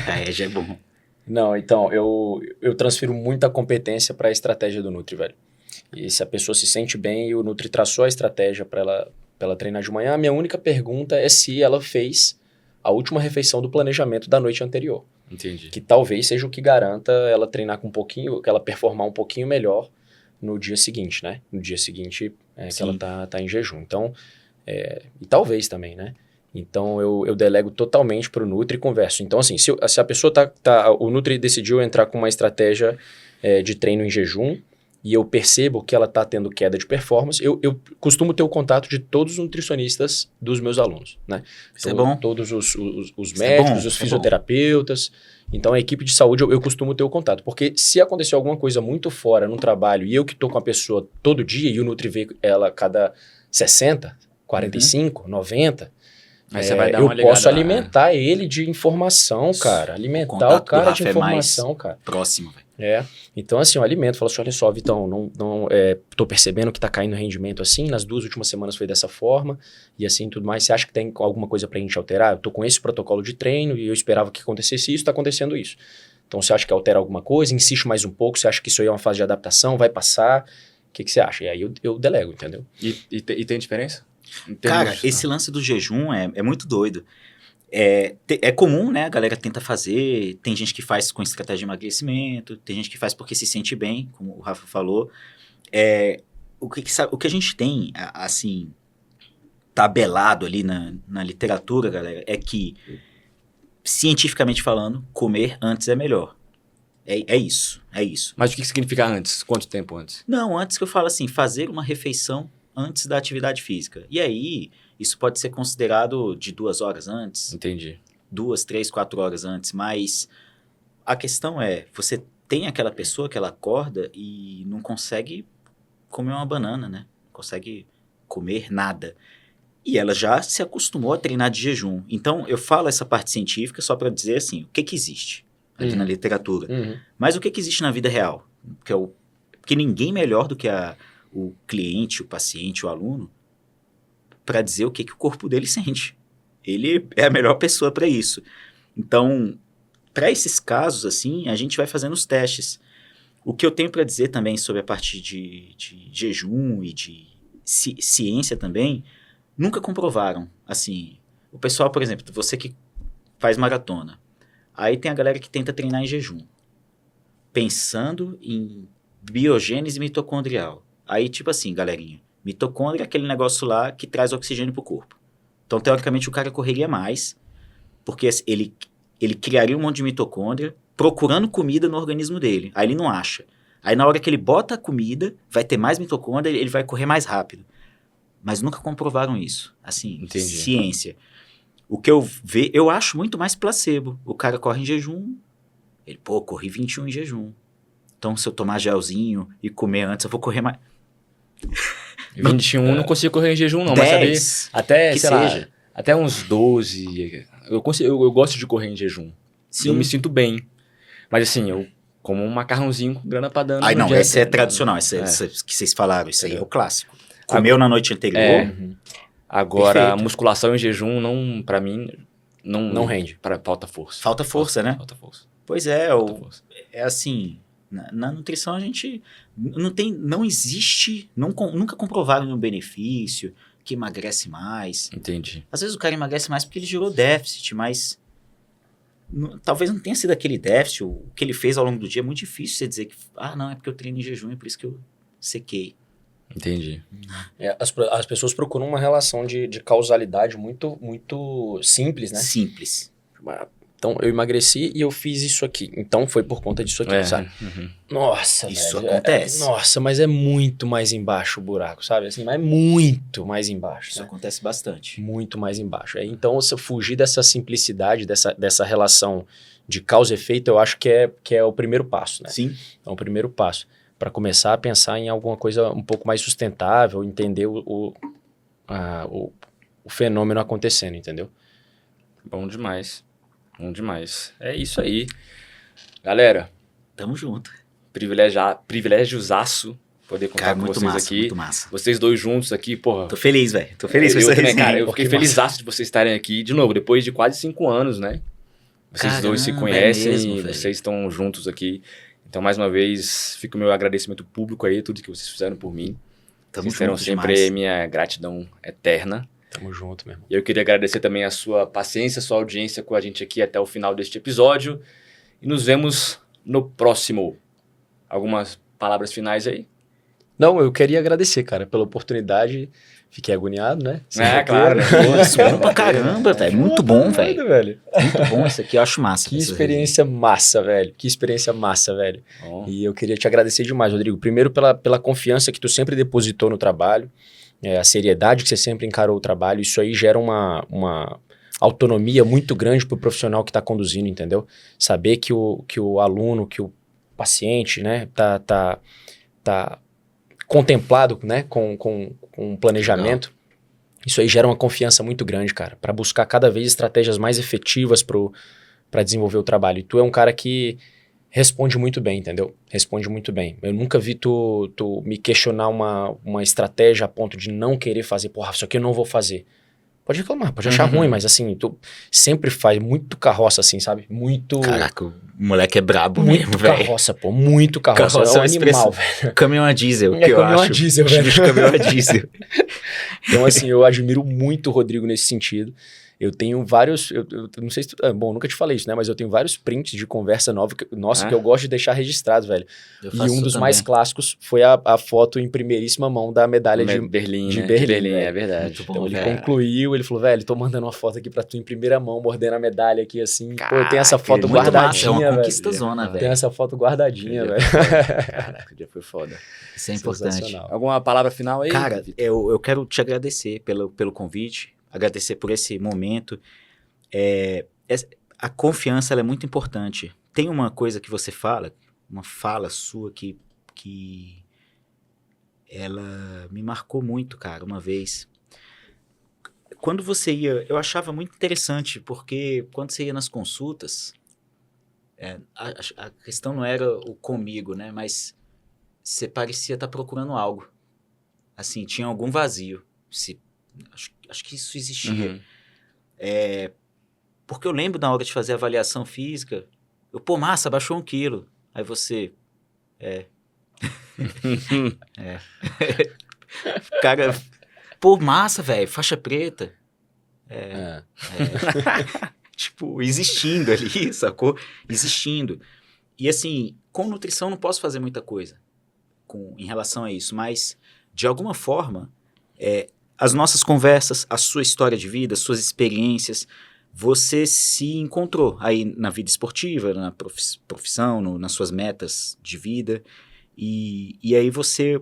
A EG é bom. Não, então, eu transfiro muita competência para a estratégia do Nutri, velho. E se a pessoa se sente bem e o Nutri traçou a estratégia para ela treinar de manhã, a minha única pergunta é se ela fez a última refeição do planejamento da noite anterior. Entendi. Que talvez seja o que garanta ela treinar com um pouquinho, que ela performar um pouquinho melhor no dia seguinte, né? No dia seguinte que ela tá em jejum. Então, e talvez também, né? Então, eu delego totalmente pro Nutri e converso. Então, assim, se a pessoa o Nutri decidiu entrar com uma estratégia de treino em jejum e eu percebo que ela tá tendo queda de performance, eu costumo ter o contato de todos os nutricionistas dos meus alunos, né? Isso é bom. Todos os médicos, os fisioterapeutas. Então, a equipe de saúde, eu costumo ter o contato. Porque se acontecer alguma coisa muito fora no trabalho e eu que tô com a pessoa todo dia e o Nutri vê ela a cada 60, 45, 90... Aí você vai dar eu uma ligada posso alimentar ele de informação, cara. Alimentar o cara de informação, cara. Próximo, velho. Então, assim, eu alimento. Falo assim, olha só, Vitão, tô percebendo que tá caindo rendimento assim. Nas 2 últimas semanas foi dessa forma. E assim, tudo mais. Você acha que tem alguma coisa pra gente alterar? Eu tô com esse protocolo de treino e eu esperava que acontecesse isso, tá acontecendo isso. Então, você acha que altera alguma coisa? Insiste mais um pouco? Você acha que isso aí é uma fase de adaptação? Vai passar? O que você acha? E aí eu delego, entendeu? E tem diferença? Cara, esse lance do jejum é muito doido. É comum, né? A galera tenta fazer. Tem gente que faz com estratégia de emagrecimento. Tem gente que faz porque se sente bem, como o Rafa falou. O que a gente tem, assim, tabelado ali na literatura, galera, é que, cientificamente falando, comer antes é melhor. É isso. Mas o que significa antes? Quanto tempo antes? Não, antes que eu falo assim, fazer uma refeição antes da atividade física. E aí, isso pode ser considerado de 2 horas antes. Entendi. 2, 3, 4 horas antes. Mas a questão você tem aquela pessoa que ela acorda e não consegue comer uma banana, né? Não consegue comer nada. E ela já se acostumou a treinar de jejum. Então, eu falo essa parte científica só para dizer assim, o que existe ali na literatura. Mas o que existe na vida real? Porque ninguém melhor do que o cliente, o paciente, o aluno, para dizer o que o corpo dele sente. Ele é a melhor pessoa para isso. Então, para esses casos, assim, a gente vai fazendo os testes. O que eu tenho para dizer também sobre a parte de jejum e de ciência também, nunca comprovaram. Assim, o pessoal, por exemplo, você que faz maratona, aí tem a galera que tenta treinar em jejum, pensando em biogênese mitocondrial. Aí, tipo assim, galerinha, mitocôndria é aquele negócio lá que traz oxigênio pro corpo. Então, teoricamente, o cara correria mais, porque ele criaria um monte de mitocôndria procurando comida no organismo dele. Aí ele não acha. Aí, na hora que ele bota a comida, vai ter mais mitocôndria, ele vai correr mais rápido. Mas nunca comprovaram isso. Assim, entendi. Ciência. O que eu acho muito mais placebo. O cara corre em jejum, ele, corri 21 em jejum. Então, se eu tomar gelzinho e comer antes, eu vou correr mais... 21 não consigo correr em jejum, não. 10, mas saber, até, que sei seja. lá, até uns 12. Eu gosto de correr em jejum. Sim. Eu me sinto bem. Mas assim, eu como um macarrãozinho com grana padano. Aí não, esse é tradicional, esse que vocês falaram, isso aí é o clássico. Comeu na noite anterior. Agora, Perfeito. musculação em jejum, não, pra mim, não rende. Falta força. Falta força, né? Falta força. Pois é, é assim, na nutrição a gente não existe, nunca comprovaram um benefício, porque emagrece mais. Entendi. Às vezes o cara emagrece mais porque ele gerou déficit, mas talvez não tenha sido aquele déficit. O que ele fez ao longo do dia é muito difícil você dizer que, não, é porque eu treino em jejum, é por isso que eu sequei. Entendi. As pessoas procuram uma relação de causalidade muito, muito simples, né? Simples. Então, eu emagreci e eu fiz isso aqui. Então, foi por conta disso aqui, sabe? Uhum. Nossa, Isso velho, acontece. Nossa, mas é muito mais embaixo o buraco, sabe? Assim, mas é muito mais embaixo, Isso né? acontece bastante. Muito mais embaixo. Então, você fugir dessa simplicidade, dessa relação de causa e efeito, eu acho que é o primeiro passo, né? Sim. É o primeiro passo. Para começar a pensar em alguma coisa um pouco mais sustentável, entender o fenômeno acontecendo, entendeu? Bom demais. Bom demais. É isso aí. Galera, Tamo junto. privilégiozaço poder contar Cara, com muito vocês massa, aqui. muito massa. Vocês dois juntos aqui, porra. Tô feliz, velho. Tô feliz com eu essa também, resenha. cara. Eu fiquei Que massa. felizaço de vocês estarem aqui de novo, depois de quase 5 anos, né? Vocês dois se Caramba, conhecem é mesmo, e velho. vocês estão juntos aqui. Então, mais uma vez, fica o meu agradecimento público aí, tudo que vocês fizeram por mim. Tamo Vocês terão junto sempre demais. minha gratidão eterna. Tamo junto, meu irmão. E eu queria agradecer também a sua paciência, a sua audiência com a gente aqui até o final deste episódio. E nos vemos no próximo. Algumas palavras finais aí? Não, eu queria agradecer, cara, pela oportunidade. Fiquei agoniado, né? Sem roteiro. Claro, né? Pô, suando pra caramba, velho. Muito bom, velho. velho. Muito bom isso aqui. Eu acho massa. Que essa experiência massa, velho. Que experiência massa, velho. Bom, E eu queria te agradecer demais, Rodrigo. Primeiro pela confiança que tu sempre depositou no trabalho, a seriedade que você sempre encarou o trabalho. Isso aí gera uma autonomia muito grande pro profissional que está conduzindo, entendeu? Saber que o aluno, que o paciente, né, tá contemplado, né, com um planejamento. Isso aí gera uma confiança muito grande, cara, para buscar cada vez estratégias mais efetivas para desenvolver o trabalho. E tu é um cara que responde muito bem, entendeu? Responde muito bem. Eu nunca vi tu me questionar uma estratégia a ponto de não querer fazer. Porra, isso aqui eu não vou fazer. Pode reclamar, pode achar ruim, mas assim, tu sempre faz muito carroça assim, sabe? Muito... Caraca, o moleque é brabo muito mesmo, velho. carroça, pô. Muito carroça. Carroça É um é uma expressão. animal, velho. Caminhão a diesel, É que eu caminhão a acho. diesel, Os velho. bichos caminhão a diesel. Então, assim, eu admiro muito o Rodrigo nesse sentido. Eu tenho vários... Eu não sei se tu... bom, nunca te falei isso, né? Mas eu tenho vários prints de conversa nossa que eu gosto de deixar registrado, velho. Eu E faço um dos também. mais clássicos foi a foto em primeiríssima mão da medalha de Berlim, de né? Berlim, é velho. verdade. Muito bom. Então ele velho. concluiu, ele falou, velho, tô mandando uma foto aqui pra tu em primeira mão, mordendo a medalha aqui assim. Pô, eu tenho essa foto Muito massa, é guardadinha, uma velho. conquista zona, Tenho velho. essa foto guardadinha, velho. Caraca, que dia foi foda. Isso é importante. Sensacional. Alguma palavra final aí? Cara, eu quero te agradecer pelo convite, agradecer por esse momento. A confiança ela é muito importante. Tem uma coisa que você fala, uma fala sua que ela me marcou muito, cara, uma vez. Quando você ia, eu achava muito interessante, porque quando você ia nas consultas, a questão não era o comigo, né? Mas você parecia estar procurando algo. Assim, tinha algum vazio. Acho que isso existia. Uhum. Porque eu lembro na hora de fazer a avaliação física, pô, massa, baixou 1 quilo. Aí você, cara, pô, massa, velho, faixa preta. Tipo, existindo ali, sacou? Existindo. E assim, com nutrição não posso fazer muita coisa em relação a isso, mas de alguma forma, as nossas conversas, a sua história de vida, as suas experiências, você se encontrou aí na vida esportiva, na profissão, nas suas metas de vida, e aí você,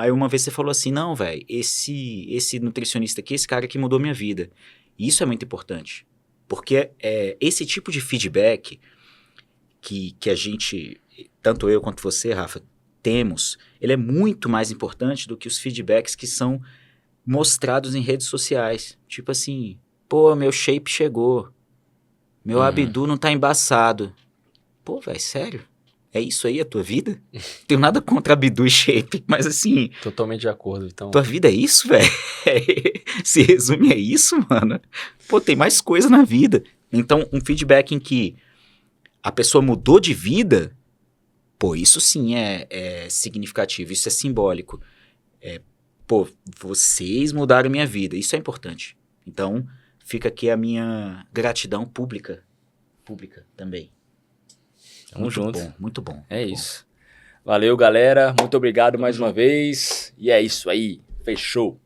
aí uma vez você falou assim, não, velho, esse nutricionista aqui, esse cara aqui mudou minha vida. E isso é muito importante, porque esse tipo de feedback que a gente, tanto eu quanto você, Rafa, temos, ele é muito mais importante do que os feedbacks que são mostrados em redes sociais. Tipo assim, pô, meu shape chegou, meu abdu não tá embaçado. Pô, velho, sério? É isso aí a tua vida? Tenho nada contra abdu e shape, mas assim, Totalmente de acordo, então... tua vida é isso, velho? Se resume a isso, mano? Pô, tem mais coisa na vida. Então, um feedback em que a pessoa mudou de vida, pô, isso sim é significativo, isso é simbólico. pô, vocês mudaram minha vida. Isso é importante. Então, fica aqui a minha gratidão pública também. Tamo Muito junto. bom, muito bom. É muito bom. isso. Valeu, galera. Muito obrigado mais uma vez. E é isso aí. Fechou.